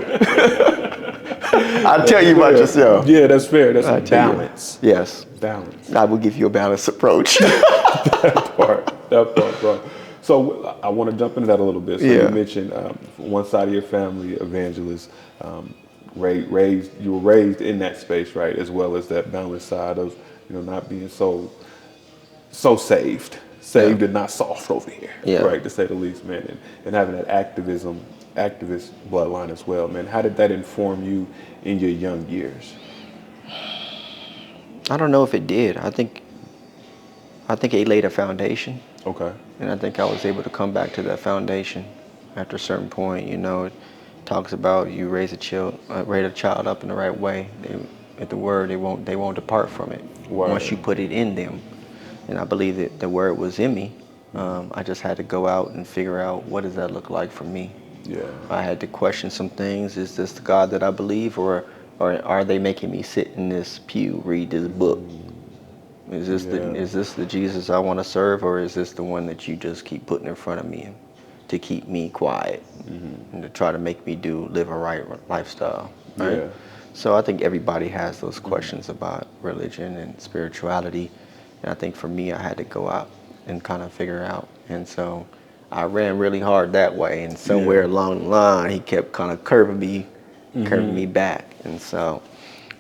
I'll tell you about yourself. Yeah, that's fair. That's balance. Yes. Balance. I will give you a balanced approach. That part, bro. So I want to jump into that a little bit. So you mentioned one side of your family, evangelist, you were raised in that space, right? As well as that balanced side of, not being so saved and not soft over here, right? To say the least, man. And having that activist bloodline as well, man. How did that inform you in your young years? I don't know if it did. I think it laid a foundation. Okay. And I think I was able to come back to that foundation after a certain point. It talks about you raise a child up in the right way. At the word, they won't depart from it. Word. Once you put it in them. And I believe that the word was in me. I just had to go out and figure out, what does that look like for me? Yeah. I had to question some things. Is this the God that I believe, or are they making me sit in this pew, read this book? Is this the Jesus I want to serve, or is this the one that you just keep putting in front of me to keep me quiet and to try to make me live a right lifestyle? Right? Yeah. So I think everybody has those questions about religion and spirituality. And I think for me, I had to go out and kind of figure out. And so I ran really hard that way. And somewhere along the line, he kept kind of curving me back. And so,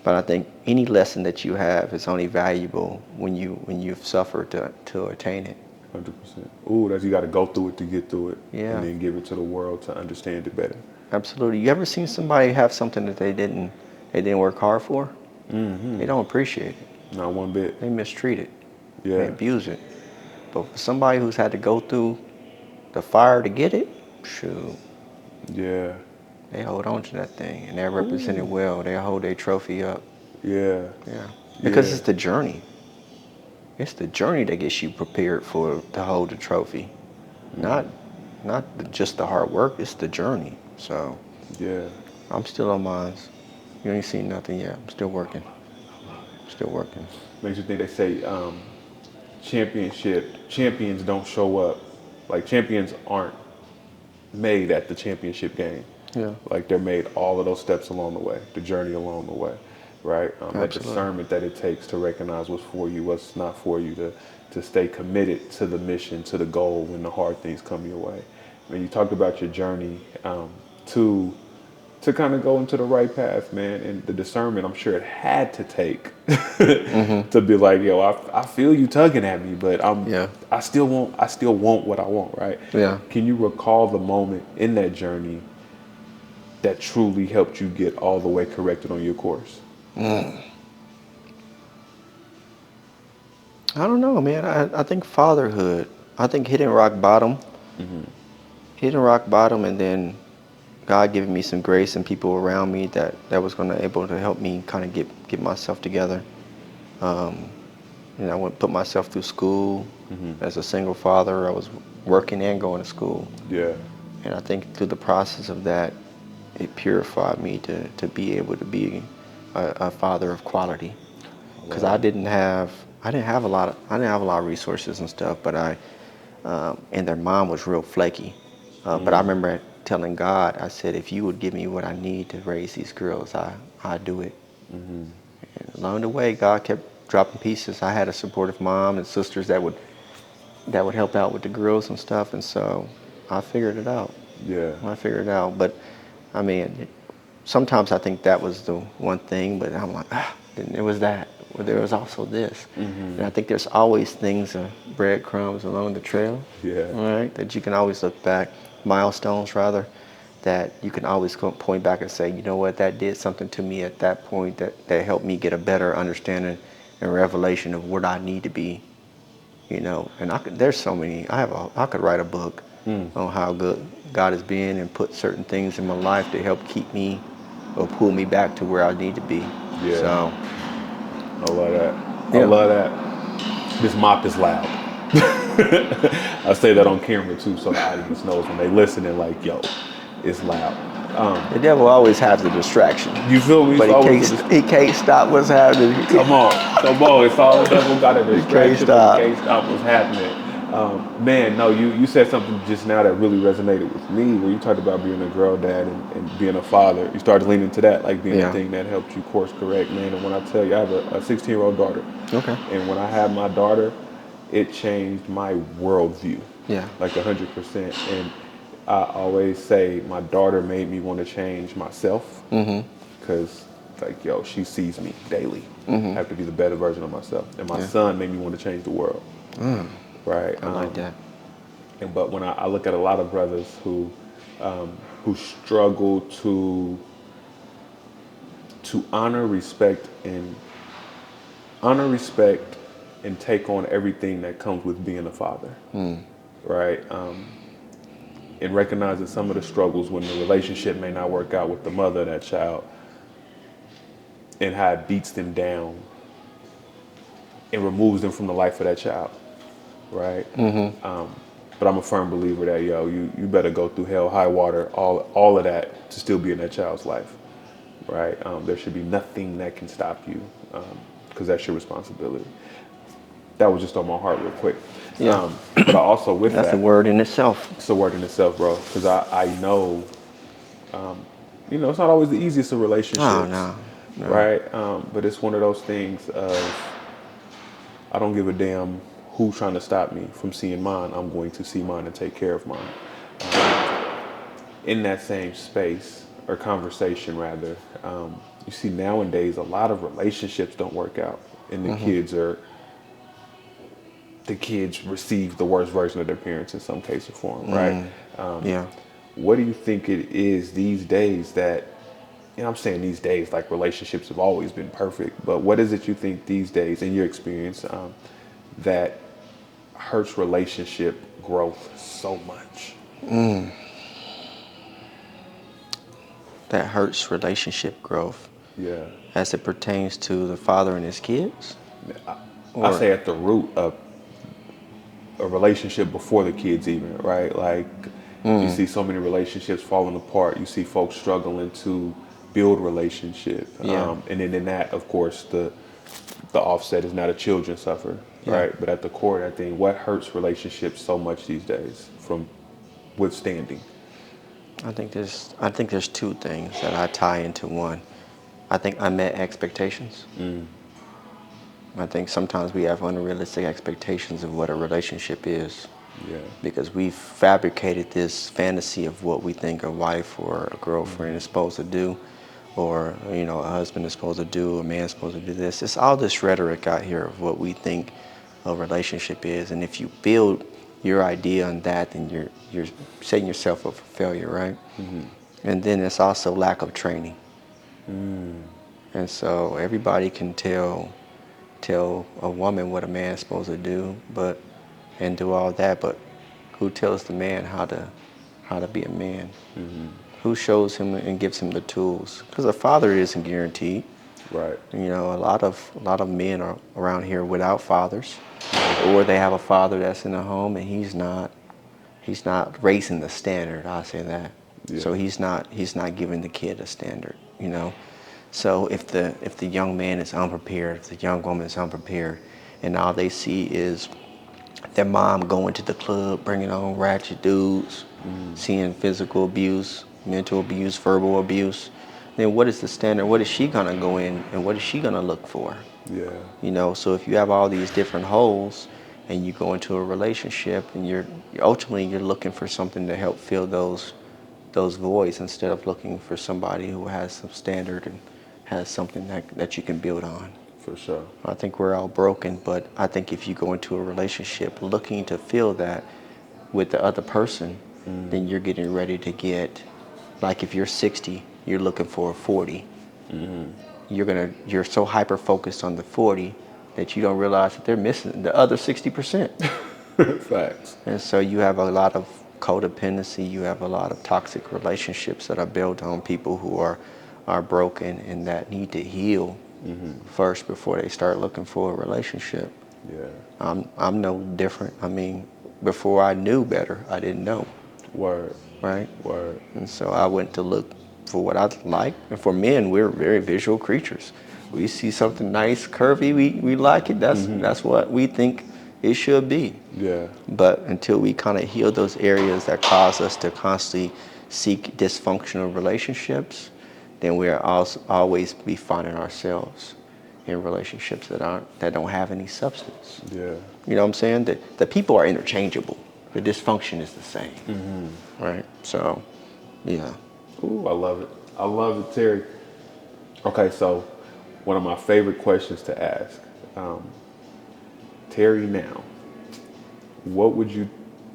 but I think any lesson that you have is only valuable when you've suffered to attain it. 100%. Ooh, you got to go through it to get through it. Yeah. And then give it to the world to understand it better. Absolutely. You ever seen somebody have something that they didn't work hard for? They don't appreciate it. Not one bit. They mistreat it. Yeah. They abuse it. But for somebody who's had to go through the fire to get it, shoot. Yeah. They hold on to that thing, and they're represented well. They hold their trophy up. Yeah. Yeah. Because it's the journey. It's the journey that gets you prepared to hold the trophy. Not just the hard work, it's the journey. So yeah. I'm still on mine. You ain't seen nothing yet. I'm still working. Makes you think they say champions don't show up. Like, champions aren't made at the championship game. Yeah. Like, they're made all of those steps along the way, the journey along the way, right? That discernment that it takes to recognize what's for you, what's not for you, to stay committed to the mission, to the goal when the hard things come your way. I mean, you talked about your journey to to kind of go into the right path, man, and the discernment I'm sure it had to take Mm-hmm. to be like, yo, I feel you tugging at me, but Yeah. I still want what I want, right? Yeah. Can you recall the moment in that journey that truly helped you get all the way corrected on your course? I don't know, man. I think fatherhood. I think hitting rock bottom, and then God giving me some grace and people around me that was going to able to help me kind of get myself together. Um, I went put myself through school as a single father. I was working and going to school, Yeah. and I think through the process of that, it purified me to be able to be a father of quality. Because I didn't have a lot of resources and stuff, but and their mom was real flaky. But I remember telling God, I said, if you would give me what I need to raise these girls, I do it. And along the way, God kept dropping pieces. I had a supportive mom and sisters that would help out with the girls and stuff, and so I figured it out. Yeah. But I mean, sometimes I think that was the one thing, but I'm like, then there was that. But there was also this. And I think there's always things, breadcrumbs along the trail, Yeah. all right, that you can always look back, milestones rather, that you can always point back and say, you know what, that did something to me at that point that helped me get a better understanding and revelation of what I need to be, And there's so many. I could write a book on how good God has been and put certain things in my life to help keep me or pull me back to where I need to be. Yeah. So, I love that. I yeah. love that. This mop is loud. I say that on camera too, so the audience knows when they listening. Like, yo, it's loud. The devil always has a distraction, You feel me? but It's always a he can't stop what's happening. come on, come on. It's all the devil got a He can't distraction, but stop. can't stop what's happening. Man, no, you said something just now that really resonated with me, where you talked about being a girl dad and being a father. You started leaning to that, like being the Yeah. thing that helped you course correct, man. And when I tell you, I have a 16-year-old daughter, Okay. and when I had my daughter, it changed my worldview, Yeah. like 100%. And I always say my daughter made me want to change myself, because like, yo, she sees me daily. I have to be the better version of myself. And my Yeah. son made me want to change the world, right? I like that. But when I look at a lot of brothers who struggle to honor, respect, and take on everything that comes with being a father, right? And recognizing some of the struggles when the relationship may not work out with the mother of that child, and how it beats them down and removes them from the life of that child, right? But I'm a firm believer that, yo, you better go through hell, high water, all of that to still be in that child's life, right? There should be nothing that can stop you, because that's your responsibility. That was just on my heart real quick. Yeah. But I also with That's that, a word in itself. it's a word in itself, bro, because I know, it's not always the easiest of relationships, Oh, no. right? But it's one of those things of, I don't give a damn who's trying to stop me from seeing mine. I'm going to see mine and take care of mine. In that same space, or conversation rather, you see nowadays a lot of relationships don't work out, and the kids receive the worst version of their parents in some case or form, right? Yeah. What do you think it is these days that, I'm saying these days, like relationships have always been perfect, but what is it you think these days, in your experience, that hurts relationship growth so much? That hurts relationship growth Yeah. as it pertains to the father and his kids? I Or, say at the root of a relationship before the kids even, right? Like, you see so many relationships falling apart. You see folks struggling to build relationship. Yeah. And then in that, of course, the offset is now the children suffer, Yeah. right? But at the core of that thing, what hurts relationships so much these days from withstanding? I think there's two things that I tie into one. I think unmet expectations. I think sometimes we have unrealistic expectations of what a relationship is. Yeah. Because we've fabricated this fantasy of what we think a wife or a girlfriend is supposed to do, or a husband is supposed to do, a man's supposed to do this. It's all this rhetoric out here of what we think a relationship is, and if you build your idea on that, then you're setting yourself up for failure, right? And then it's also lack of training. And so everybody can tell a woman what a man's supposed to do, and do all that, but who tells the man how to be a man? Who shows him and gives him the tools? Because a father isn't guaranteed. Right. A lot of men are around here without fathers, or they have a father that's in the home and he's not raising the standard. I'll say that. Yeah. So he's not giving the kid a standard. So if the young man is unprepared, if the young woman is unprepared, and all they see is their mom going to the club, bringing on ratchet dudes, seeing physical abuse, mental abuse, verbal abuse, then what is the standard? What is she gonna go in and what is she gonna look for? Yeah. So if you have all these different holes and you go into a relationship and you're ultimately looking for something to help fill those voids instead of looking for somebody who has some standard and has something that you can build on. For sure. I think we're all broken, but I think if you go into a relationship looking to fill that with the other person, then you're getting ready to get, like if you're 60, you're looking for a 40. You're so hyper focused on the 40 that you don't realize that they're missing the other 60%. Facts. And so you have a lot of codependency, you have a lot of toxic relationships that are built on people who are broken and that need to heal first before they start looking for a relationship. Yeah. I'm no different. I mean, before I knew better, I didn't know. Word. Right? Word. And so I went to look for what I like. And for men, we're very visual creatures. We see something nice, curvy, we like it. That's what we think it should be. Yeah. But until we kind of heal those areas that cause us to constantly seek dysfunctional relationships, then we'll always be finding ourselves in relationships that don't have any substance. Yeah. You know what I'm saying? The people are interchangeable. The dysfunction is the same. Right? So, yeah. Ooh, I love it. I love it, Terry. Okay, so one of my favorite questions to ask. Terry, now, what would you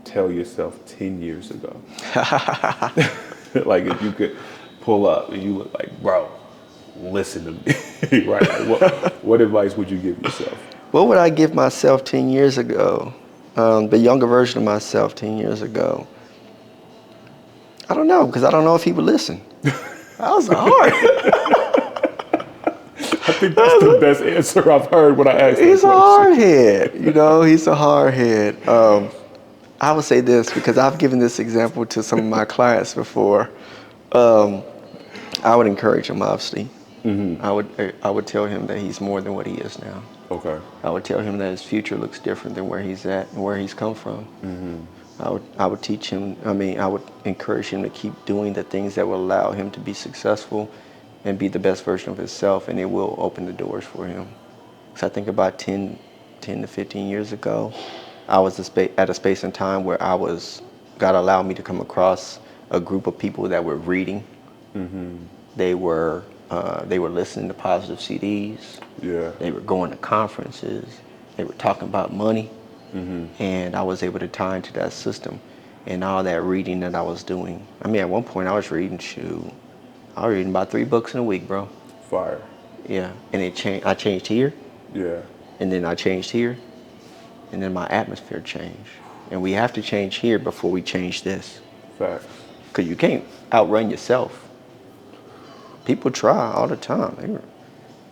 tell yourself 10 years ago? Like if you could pull up and you look like, bro, listen to me. Right? Like, what advice would you give yourself? What would I give myself 10 years ago? The younger version of myself 10 years ago? I don't know, because I don't know if he would listen. That was hard. I think that's the best answer I've heard when I asked He's that a question. hard head, he's a hard head. I would say this, because I've given this example to some of my clients before. I would encourage him, obviously. I would tell him that he's more than what he is now. Okay. I would tell him that his future looks different than where he's at and where he's come from. I would teach him, I would encourage him to keep doing the things that will allow him to be successful and be the best version of himself, and it will open the doors for him. So I think about 10 to 15 years ago, I was at a space and time where God allowed me to come across a group of people that were reading. They were listening to positive CDs. Yeah. They were going to conferences. They were talking about money. And I was able to tie into that system and all that reading that I was doing. At one point I was reading about 3 books in a week, bro. Fire. Yeah. And it changed. I changed here. Yeah. And then I changed here. And then my atmosphere changed. And we have to change here before we change this. Facts. Because you can't outrun yourself. People try all the time.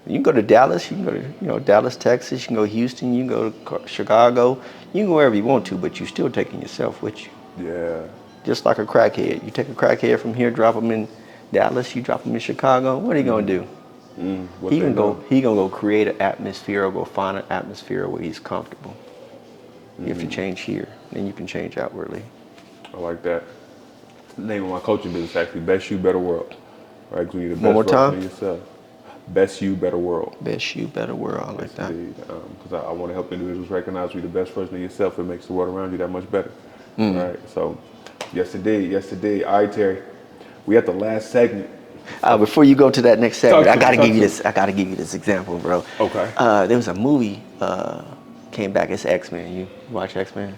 You can go to Dallas, you can go to Dallas, Texas, you can go to Houston, you can go to Chicago, you can go wherever you want to, but you're still taking yourself with you. Yeah. Just like a crackhead. You take a crackhead from here, drop him in Dallas, you drop him in Chicago, what are you gonna do? He gonna go create an atmosphere or go find an atmosphere where he's comfortable. You have to change here, then you can change outwardly. I like that. The name of my coaching business actually, Best You, Better World. Right? 'Cause you're the One more best version time? of yourself. Best you, better world. Best you, better world. I like Yes, that. indeed. Because I want to help individuals recognize you're the best version of yourself. It makes the world around you that much better. Right? So, yes, indeed. Yes, indeed. All right, Terry. We at the last segment. Before you go to that next segment, I gotta give you this. this. I gotta give you this example, bro. Okay. There was a movie came back. It's X-Men. You watch X-Men?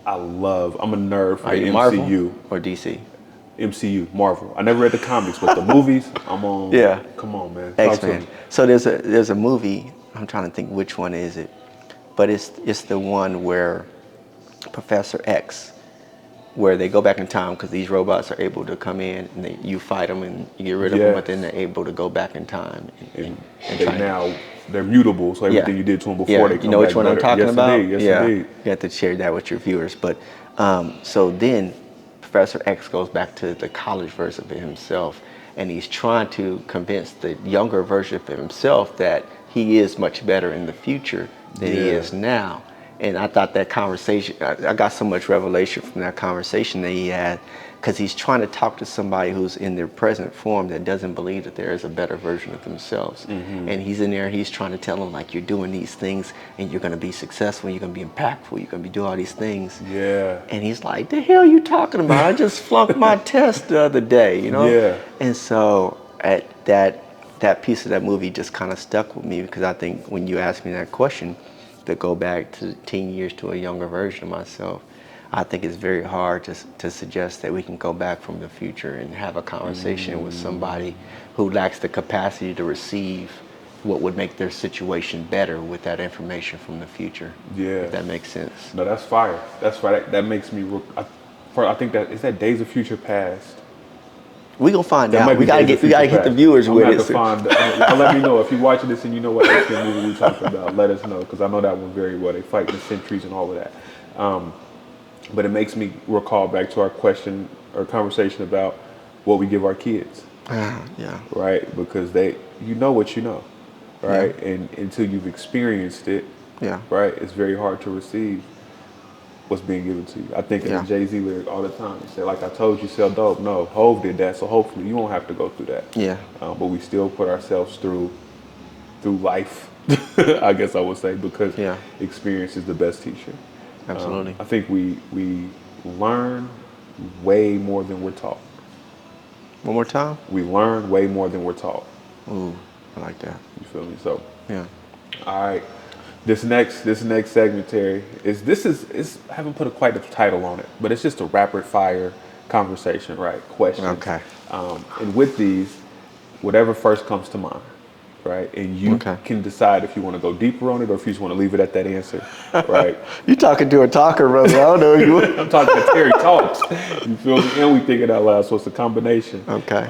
I'm a nerd for Are the you MCU. Marvel or DC? MCU, Marvel. I never read the comics, but the movies, I'm on. Yeah. Come on, man. Talk to X-Men. me. So there's a movie. I'm trying to think which one is it, but it's the one where Professor X, where they go back in time because these robots are able to come in and you fight them and you get rid of them, but then they're able to go back in time and They try. now they're mutable, so everything you did to them before they come you know which back one I'm better. talking Yes, about? Indeed. Yes, yeah, indeed. you have to share that with your viewers. But so then Professor X goes back to the college version of himself, and he's trying to convince the younger version of himself that he is much better in the future than he is now. And I thought that conversation, I got so much revelation from that conversation that he had, because he's trying to talk to somebody who's in their present form that doesn't believe that there is a better version of themselves. And he's in there, he's trying to tell them, like, you're doing these things and you're going to be successful, you're going to be impactful, you're going to be doing all these things. Yeah. And he's like, the hell you talking about? I just flunked my test the other day, you know? Yeah. And so at that piece of that movie just kind of stuck with me, because I think when you asked me that question, to go back to 10 years to a younger version of myself, I think it's very hard to suggest that we can go back from the future and have a conversation with somebody who lacks the capacity to receive what would make their situation better with that information from the future. Yeah. If that makes sense. No, that's fire. That's fire. That makes me. I think that is that Days of Future Past. We gonna find That might out. be We gotta Days of hit Future the Past. viewers I'm with gonna it. have to find. Let me know if you're watching this and you know what X-Men movie we're talking about. Let us know, because I know that one very well. They fight the sentries and all of that. But it makes me recall back to our question or conversation about what we give our kids. Yeah. Right? Because you know what you know, right? And until you've experienced it, Yeah. right, it's very hard to receive what's being given to you. I think in the Jay-Z lyric all the time, he said, like I told you, sell dope. No, Hov did that, so hopefully you won't have to go through that. Yeah. But we still put ourselves through life, I guess I would say, because experience is the best teacher. Absolutely. I think we learn way more than we're taught. One more time. We learn way more than we're taught. Ooh, I like that. You feel me? So, Yeah. all right. This next segment, Terry, I haven't put quite a title on it, but it's just a rapid fire conversation, right? Questions. Okay. And with these, whatever first comes to mind, right? And you can decide if you want to go deeper on it or if you just want to leave it at that answer, right? You talking to a talker, brother. I don't know you. I'm talking to Terry Talks. You feel me? And we think it out loud, so it's a combination. Okay.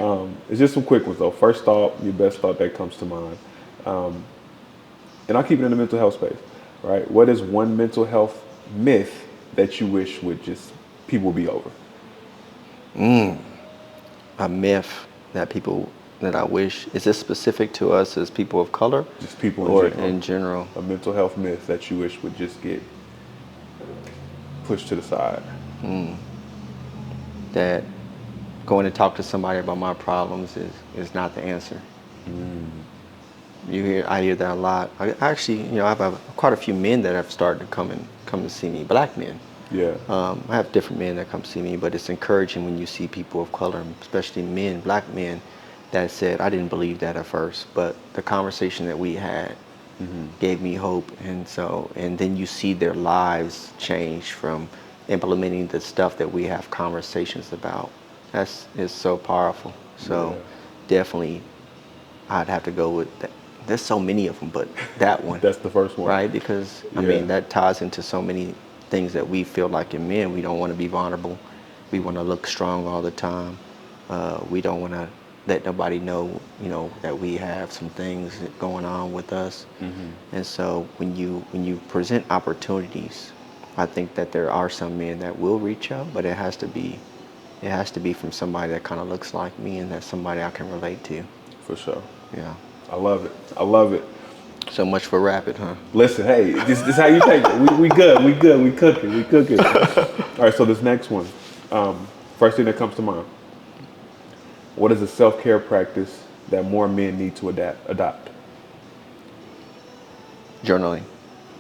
It's just some quick ones though. First thought, your best thought that comes to mind. And I'll keep it in the mental health space, right? What is one mental health myth that you wish would just people would be over? A myth that I wish, is this specific to us as people of color? Just people or in general. in general? A mental health myth that you wish would just get pushed to the side. That going to talk to somebody about my problems is not the answer. I hear that a lot. I actually, I have quite a few men that have started to come to see me, black men. Yeah. I have different men that come see me, but it's encouraging when you see people of color, especially men, black men, that said, I didn't believe that at first, but the conversation that we had gave me hope. And then you see their lives change from implementing the stuff that we have conversations about. It's so powerful. So definitely I'd have to go with that. There's so many of them, but that one. That's the first one. Right? Because, I mean, that ties into so many things that we feel like in men. We don't want to be vulnerable. We want to look strong all the time. We don't want to let nobody know, that we have some things going on with us. And so when you present opportunities, I think that there are some men that will reach out, but it has to be from somebody that kind of looks like me and that's somebody I can relate to. For sure. Yeah. I love it. I love it. So much for rapid, huh? Listen, hey, this is how you take it. We good. We cooking. All right, so this next one. First thing that comes to mind. What is a self-care practice that more men need to adopt? Journaling.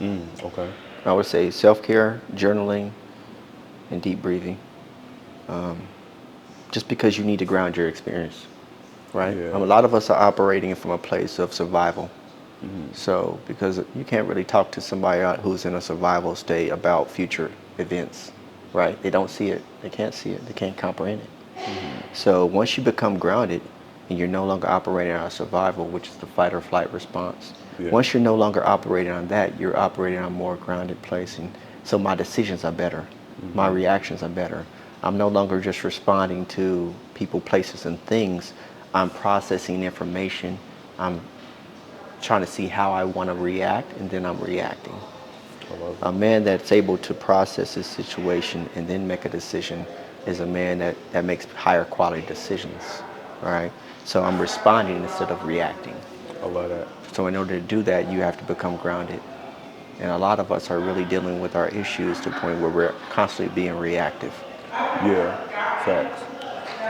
Okay. I would say self-care, journaling, and deep breathing. Just because you need to ground your experience, right? Yeah. A lot of us are operating from a place of survival. So, because you can't really talk to somebody who's in a survival state about future events, right? They don't see it, they can't see it, they can't comprehend it. So, once you become grounded and you're no longer operating on survival, which is the fight or flight response, Yeah. once you're no longer operating on that, you're operating on a more grounded place. And so, my decisions are better, my reactions are better. I'm no longer just responding to people, places, and things. I'm processing information. I'm trying to see how I want to react, and then I'm reacting. I love A it. man that's able to process his situation and then make a decision is a man that makes higher quality decisions, right? So I'm responding instead of reacting. I love that. So in order to do that, you have to become grounded. And a lot of us are really dealing with our issues to the point where we're constantly being reactive. Yeah. Facts.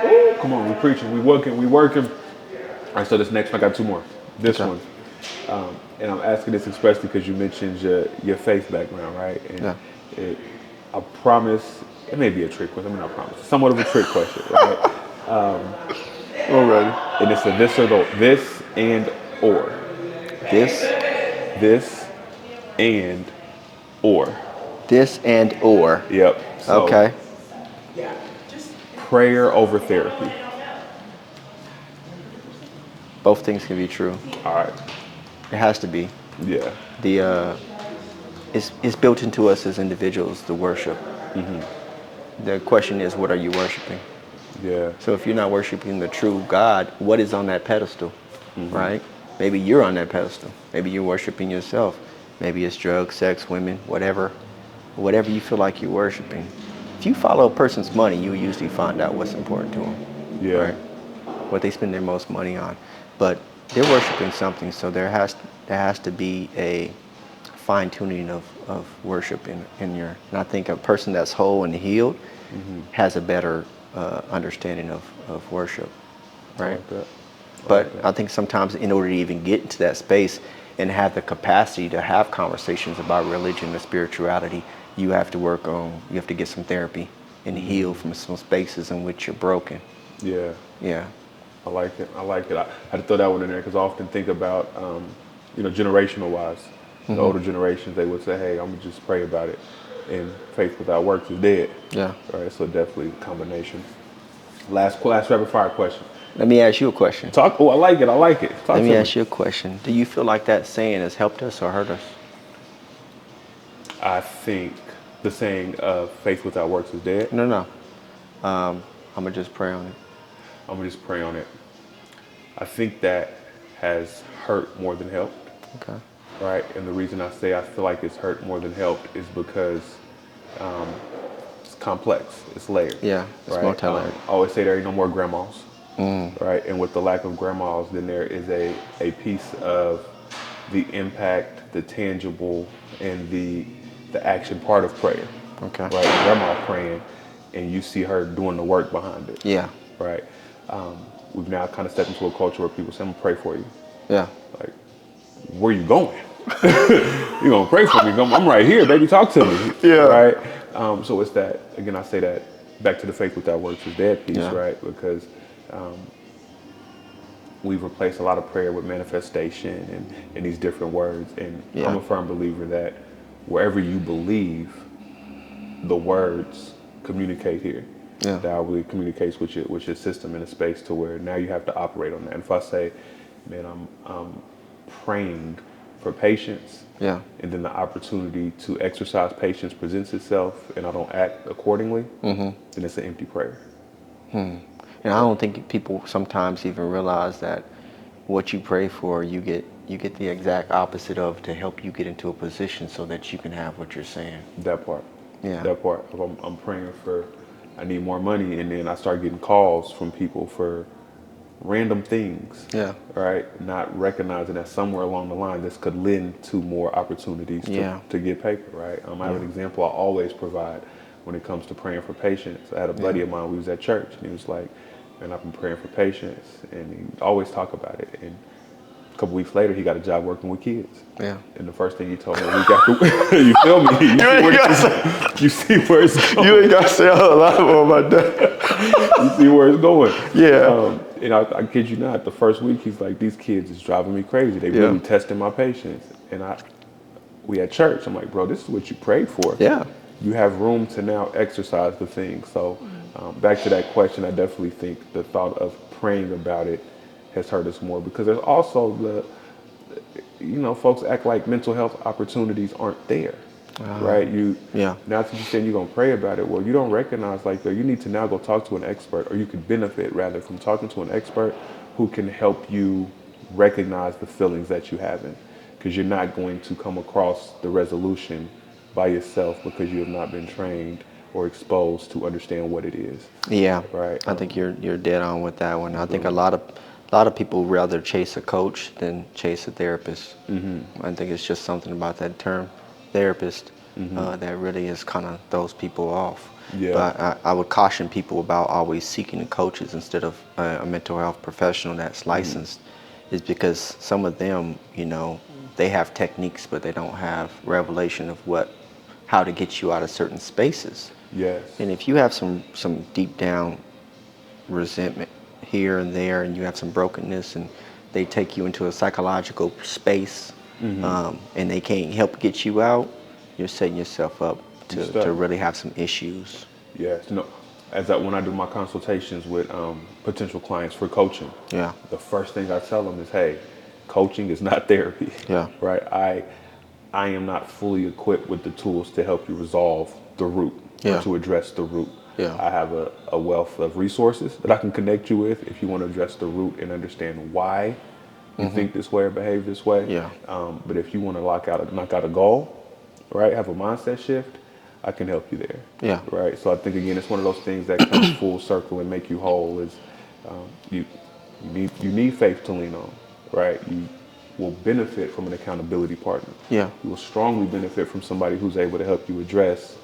Ooh, come on, we preaching, we working, we working. All right, so this next one, I got two more. This Okay. one, and I'm asking this especially because you mentioned your faith background, right? And Yeah. it, I promise, it may be a trick question. I mean, I promise, it's somewhat of a trick question, right? Alrighty. And it's a this and or, This, this and or. this and or. Yep. So Okay. prayer over therapy. Both things can be true. All right. It has to be. Yeah. The it's built into us as individuals to worship. The question is, what are you worshiping? Yeah. So if you're not worshiping the true God, what is on that pedestal, right? Maybe you're on that pedestal. Maybe you're worshiping yourself. Maybe it's drugs, sex, women, whatever you feel like you're worshiping. If you follow a person's money, you usually find out what's important to them, Yeah. right? What they spend their most money on. But they're worshiping something, so there has to be a fine tuning of worship in your. And I think a person that's whole and healed has a better understanding of worship, I right? like that. I But like that. I think sometimes in order to even get into that space and have the capacity to have conversations about religion and spirituality, you have to get some therapy and heal from some spaces in which you're broken. Yeah. Yeah. I like it. I like it. I had to throw that one in there because I often think about, generational wise. The older generations, they would say, "Hey, I'm gonna just pray about it," and faith without works is dead. Yeah. Right. So definitely a combination. Last rapid fire question. Let me ask you a question. Talk. Oh, I like it. I like it. Talk Let me to me. ask you a question. Do you feel like that saying has helped us or hurt us? I think the saying "faith without works is dead." No, no. I'm gonna just pray on it. I'm gonna just pray on it. I think that has hurt more than helped. Okay. Right? And the reason I say I feel like it's hurt more than helped is because it's complex, it's layered. Yeah, it's right? multi-layered. I always say there ain't no more grandmas, right? And with the lack of grandmas, then there is a piece of the impact, the tangible, and the action part of prayer. Okay. Right? Grandma praying, and you see her doing the work behind it. Yeah. Right? We've now kind of stepped into a culture where people say, "I'm gonna pray for you." Yeah. Like, where you going? You gonna pray for me? I'm right here, baby. Talk to me. Yeah. Right. So it's that again. I say that back to the faith without works is dead piece, Yeah. right? Because we've replaced a lot of prayer with manifestation and these different words. And Yeah. I'm a firm believer that wherever you believe, the words communicate here. Yeah. That really communicates with your system in a space to where now you have to operate on that. And if I say, man, I'm praying for patience, Yeah. and then the opportunity to exercise patience presents itself, and I don't act accordingly, then it's an empty prayer. And I don't think people sometimes even realize that what you pray for, you get the exact opposite of to help you get into a position so that you can have what you're saying. That part. Yeah. That part. If I'm praying for, I need more money, and then I start getting calls from people for random things. Yeah. Right? Not recognizing that somewhere along the line this could lend to more opportunities Yeah. to get paper, right? I have an example I always provide when it comes to praying for patients. I had a buddy of mine, we was at church, and he was like, and I've been praying for patience, and he always talk about it. And a couple weeks later, he got a job working with kids. Yeah. And the first thing he told me, we got to, you feel me? You see where it's going. You ain't got to say a whole lot more about that. You see where it's going. Yeah. And I kid you not, the first week he's like, these kids is driving me crazy. They really testing my patience. And we at church, I'm like, bro, this is what you prayed for. Yeah. You have room to now exercise the thing. So back to that question, I definitely think the thought of praying about it has hurt us more, because there's also folks act like mental health opportunities aren't there. Right? Now that you're saying you're gonna pray about it, well, you don't recognize like you need to now go talk to an expert, or you could benefit rather from talking to an expert who can help you recognize the feelings that you having, because you're not going to come across the resolution by yourself because you have not been trained or exposed to understand what it is. Yeah. Right. I think you're dead on with that one. I think a lot of people rather chase a coach than chase a therapist. I think it's just something about that term, therapist, that really is kind of throws people off. Yeah. But I would caution people about always seeking coaches instead of a mental health professional that's licensed, is because some of them, they have techniques, but they don't have revelation of how to get you out of certain spaces. Yes. And if you have some deep down resentment here and there, and you have some brokenness, and they take you into a psychological space, and they can't help get you out, you're setting yourself up to really have some issues. Yes. When I do my consultations with potential clients for coaching, the first thing I tell them is, hey, coaching is not therapy. Yeah. Right. I am not fully equipped with the tools to help you resolve the root, or to address the root. Yeah. I have a wealth of resources that I can connect you with if you want to address the root and understand why you think this way or behave this way. Yeah. But if you want to knock out a goal, right, have a mindset shift, I can help you there. Yeah. Right. So I think, again, it's one of those things that comes full circle and make you whole. Is you need faith to lean on. Right. You will benefit from an accountability partner. Yeah. You will strongly benefit from somebody who's able to help you address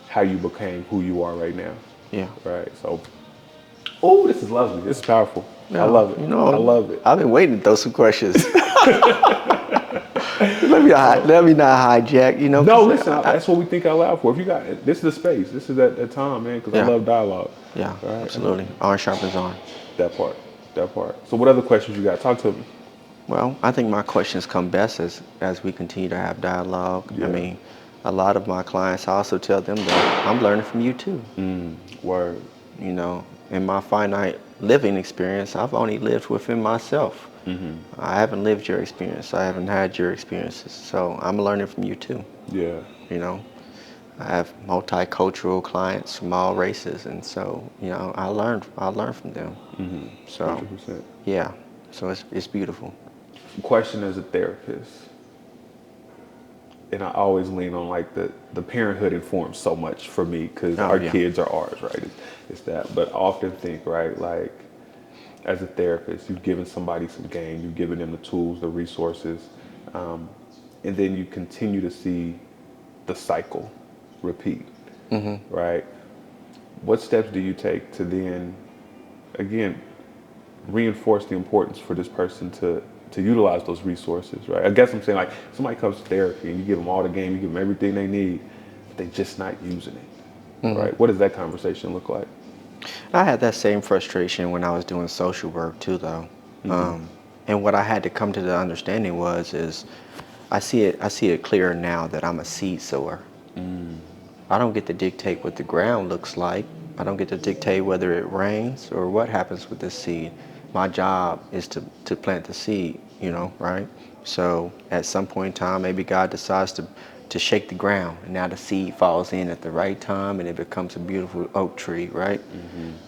how you became who you are right now. Yeah. Right. So, this is lovely. This is powerful. I love it. I love it. I've been waiting to throw some questions. Let me not hijack. No, listen. That's what we think out loud for. If you got this is the space. This is that time, man. Because I love dialogue. Yeah. Right? Absolutely. Iron sharpens iron. That part. So, what other questions you got? Talk to me. Well, I think my questions come best as we continue to have dialogue. Yeah. I mean, a lot of my clients, I also tell them that I'm learning from you too. Word. In my finite living experience, I've only lived within myself. I haven't lived your experience. I haven't had your experiences. So I'm learning from you too. Yeah. I have multicultural clients from all races, and so I learn from them. So 100%. yeah, so it's beautiful. Question as a therapist, and I always lean on like the parenthood informs so much for me, because our kids are ours, right? It's that. But I often think, right, like as a therapist, you've given somebody some game, you've given them the tools, the resources, and then you continue to see the cycle repeat, right? What steps do you take to then, again, reinforce the importance for this person to utilize those resources, right? I guess I'm saying, like, somebody comes to therapy and you give them all the game, you give them everything they need, but they're just not using it, right? What does that conversation look like? I had that same frustration when I was doing social work too, though. And what I had to come to the understanding is I see it clearer now that I'm a seed sower. I don't get to dictate what the ground looks like. I don't get to dictate whether it rains or what happens with this seed. My job is to plant the seed, right? So at some point in time, maybe God decides to shake the ground, and now the seed falls in at the right time and it becomes a beautiful oak tree, right?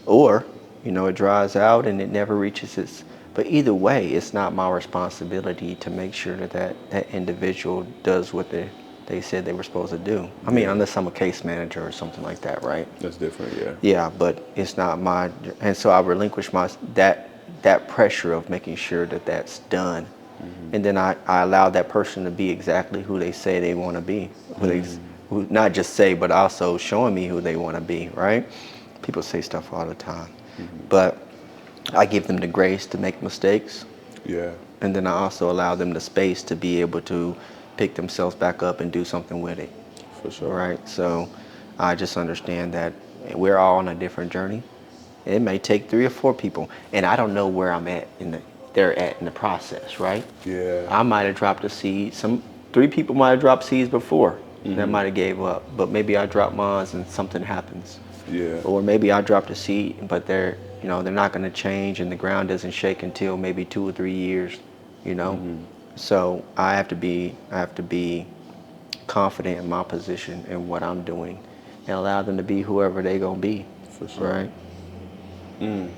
Or, it dries out and it never reaches its, but either way, it's not my responsibility to make sure that individual does what they said they were supposed to do. I mean, unless I'm a case manager or something like that, right? That's different, yeah. Yeah, but it's not my, and so I relinquish that pressure of making sure that that's done. And then I allow that person to be exactly who they say they want to be. Who not just say, but also showing me who they want to be, right? People say stuff all the time. But I give them the grace to make mistakes, Yeah, and then I also allow them the space to be able to pick themselves back up and do something with it. for sure. Right? So I just understand that we're all on a different journey. It may take 3 or 4 people, and I don't know where I'm at they're at in the process, right? Yeah. I might have dropped a seed. 3 people might have dropped seeds before that might have gave up, but maybe I dropped mine and something happens. Yeah. Or maybe I dropped a seed, but they're not going to change, and the ground doesn't shake until maybe 2 or 3 years, you know. So I have to be confident in my position and what I'm doing, and allow them to be whoever they gonna be. For sure. Right? Man,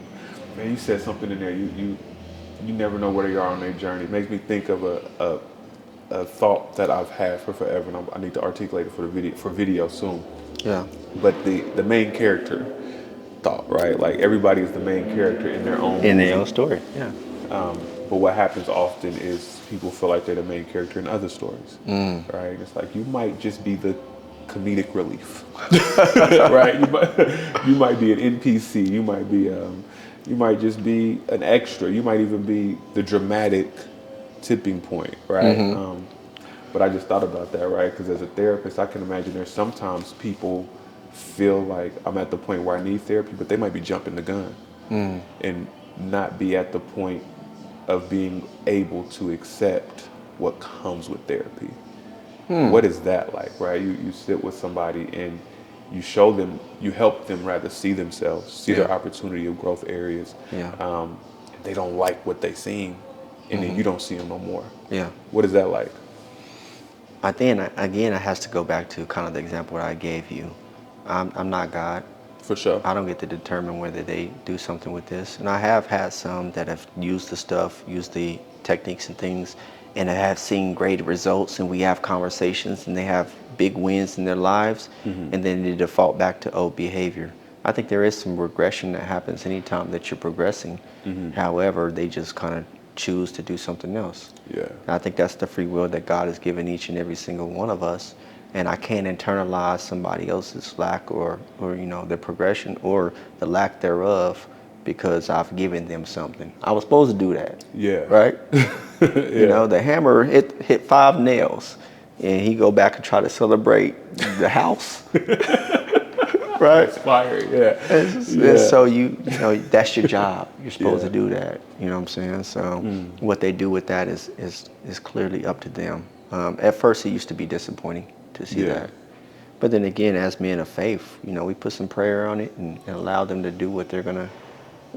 you said something in there. You never know where they are on their journey. It makes me think of a thought that I've had for forever, and I need to articulate it for video soon. Yeah. But the main character thought, right? Like everybody is the main character in their own In movie. their own story. Yeah. But what happens often is people feel like they're the main character in other stories, right? It's like you might just be the comedic relief, right? You might be an NPC. You might just be an extra. You might even be the dramatic tipping point, right? But I just thought about that, right? Because as a therapist, I can imagine there's sometimes people feel like I'm at the point where I need therapy, but they might be jumping the gun and not be at the point of being able to accept what comes with therapy. What is that like, right? You sit with somebody and you show them, you help them rather see themselves, see their opportunity of growth areas. Yeah. They don't like what they seen, and then you don't see them no more. Yeah. What is that like? I think again, it has to go back to kind of the example that I gave you. I'm not God. For sure. I don't get to determine whether they do something with this. And I have had some that have used the stuff, used the techniques and things, and I have seen great results, and we have conversations, and they have big wins in their lives, and then they default back to old behavior. I think there is some regression that happens anytime that you're progressing. However, they just kind of choose to do something else. Yeah. And I think that's the free will that God has given each and every single one of us. And I can't internalize somebody else's lack or their progression or the lack thereof because I've given them something. I was supposed to do that. Yeah. Right? Yeah. The hammer hit 5 nails, and he go back and try to celebrate the house. Right? Inspired, yeah. And so that's your job. You're supposed to do that. You know what I'm saying? So what they do with that is clearly up to them. At first, it used to be disappointing to see that, but then again, as men of faith, we put some prayer on it and allow them to do what they're gonna.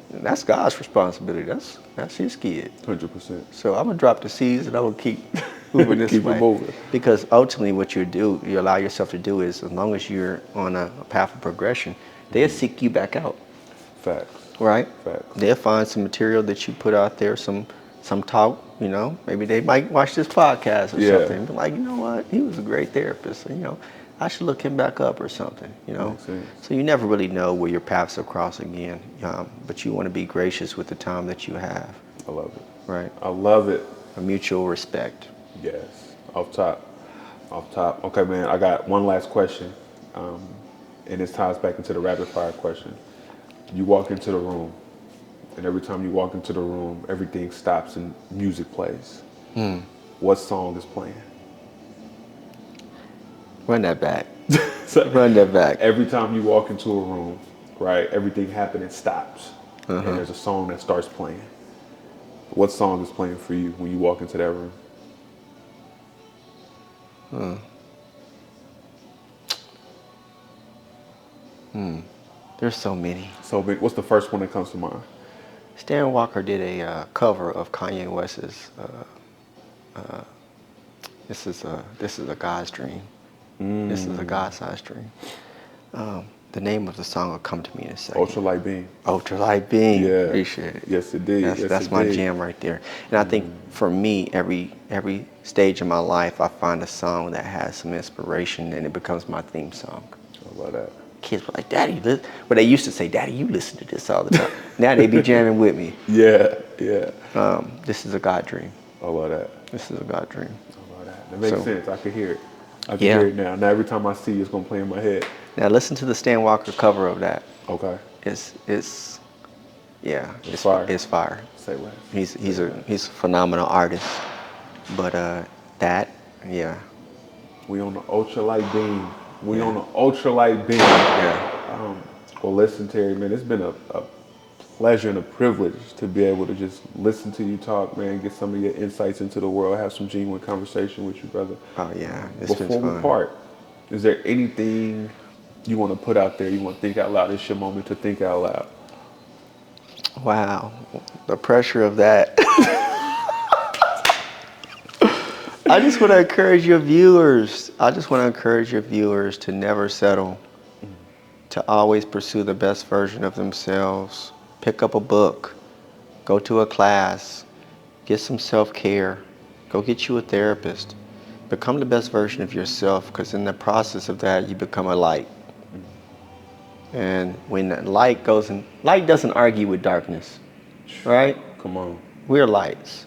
That's God's responsibility. That's His kid. 100%. So I'm gonna drop the seeds and I'm gonna keep moving this Keep way. it moving. Because ultimately, what you allow yourself to do is, as long as you're on a path of progression, they'll seek you back out. Facts. Right? Facts. They'll find some material that you put out there, some talk. Maybe they might watch this podcast or something and be like, you know what, he was a great therapist. So, I should look him back up or something. Makes sense. So you never really know where your paths will cross again. But you want to be gracious with the time that you have. I love it. Right? I love it. A mutual respect. Yes. Off top. Okay, man, I got one last question. And this ties back into the rapid fire question. You walk into the room, and every time you walk into the room, everything stops and music plays. What song is playing? Run that back. Run that back. Every time you walk into a room, right, everything happening stops. And there's a song that starts playing. What song is playing for you when you walk into that room? There's so many. So big. What's the first one that comes to mind? Stan Walker did a cover of Kanye West's This is a God's dream. This is a God-sized dream. The name of the song will come to me in a second. Ultralight Beam. Ultralight Beam. Yeah. Appreciate it. Yes, it did. That's my jam right there. And I think for me, every stage of my life, I find a song that has some inspiration, and it becomes my theme song. I love that. Kids were like, Daddy, well, they used to say, Daddy, you listen to this all the time. Now they be jamming with me. Yeah. This is a God dream. I love that. This is a God dream. I love that. That makes sense. I can hear it. I can Yeah. hear it now. Now every time I see it, it's gonna play in my head. Now listen to the Stan Walker cover of that. Okay. It's Yeah, fire. it's fire. Say less. He's a phenomenal artist. But yeah. We on the ultralight beam. Yeah. On the ultralight beam. Yeah. Well, listen, Terry, man, it's been a pleasure and a privilege to be able to just listen to you talk, man, get some of your insights into the world, have some genuine conversation with you, brother. Oh yeah, it's been Before we fun. part, is there anything you want to put out there? You want to think out loud? It's your moment to think out loud. Wow, the pressure of that. I just want to encourage your viewers. To never settle, to always pursue the best version of themselves. Pick up a book, go to a class, get some self-care, go get you a therapist. Become the best version of yourself, because in the process of that, you become a light. And when that light goes in, light doesn't argue with darkness, right? Come on. We're lights.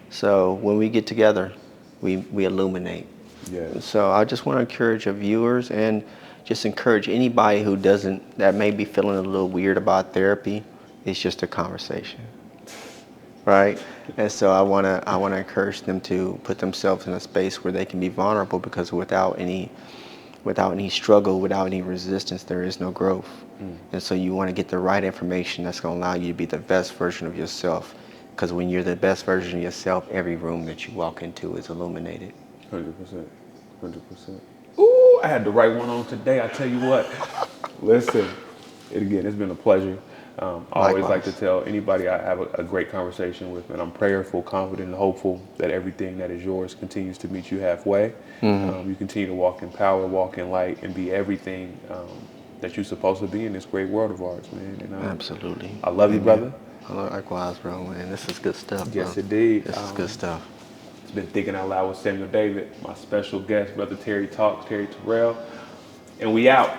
So when we get together, we illuminate. Yeah. So I just want to encourage your viewers, and just encourage anybody that may be feeling a little weird about therapy. It's just a conversation, right? And so I want to encourage them to put themselves in a space where they can be vulnerable, because without any struggle, without any resistance, there is no growth. And so you want to get the right information that's going to allow you to be the best version of yourself. Because when you're the best version of yourself, every room that you walk into is illuminated. 100%. Ooh, I had the right one on today. I tell you what. Listen, it's been a pleasure. I always like to tell anybody I have a great conversation with, and I'm prayerful, confident, and hopeful that everything that is yours continues to meet you halfway. You continue to walk in power, walk in light, and be everything that you're supposed to be in this great world of ours, man. And, Absolutely. I love you, brother. Likewise, bro, man. This is good stuff, bro. Yes, indeed. This is good stuff. It's been Thinking Out Loud with Samuel David, my special guest, Brother Terry Talks, Terry Terrell. And we out.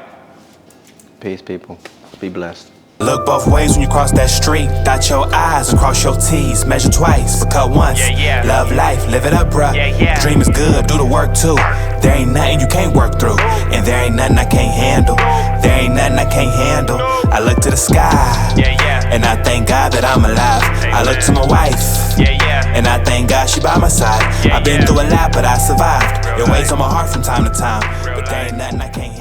Peace, people. Be blessed. Look both ways when you cross that street. Dot your I's and cross your T's. Measure twice, but cut once. Love life, live it up, bruh. Dream is good, do the work too. There ain't nothing you can't work through, and there ain't nothing I can't handle. There ain't nothing I can't handle. I look to the sky, and I thank God that I'm alive. I look to my wife, and I thank God she by my side. I've been through a lot, but I survived. It weighs on my heart from time to time, but there ain't nothing I can't handle.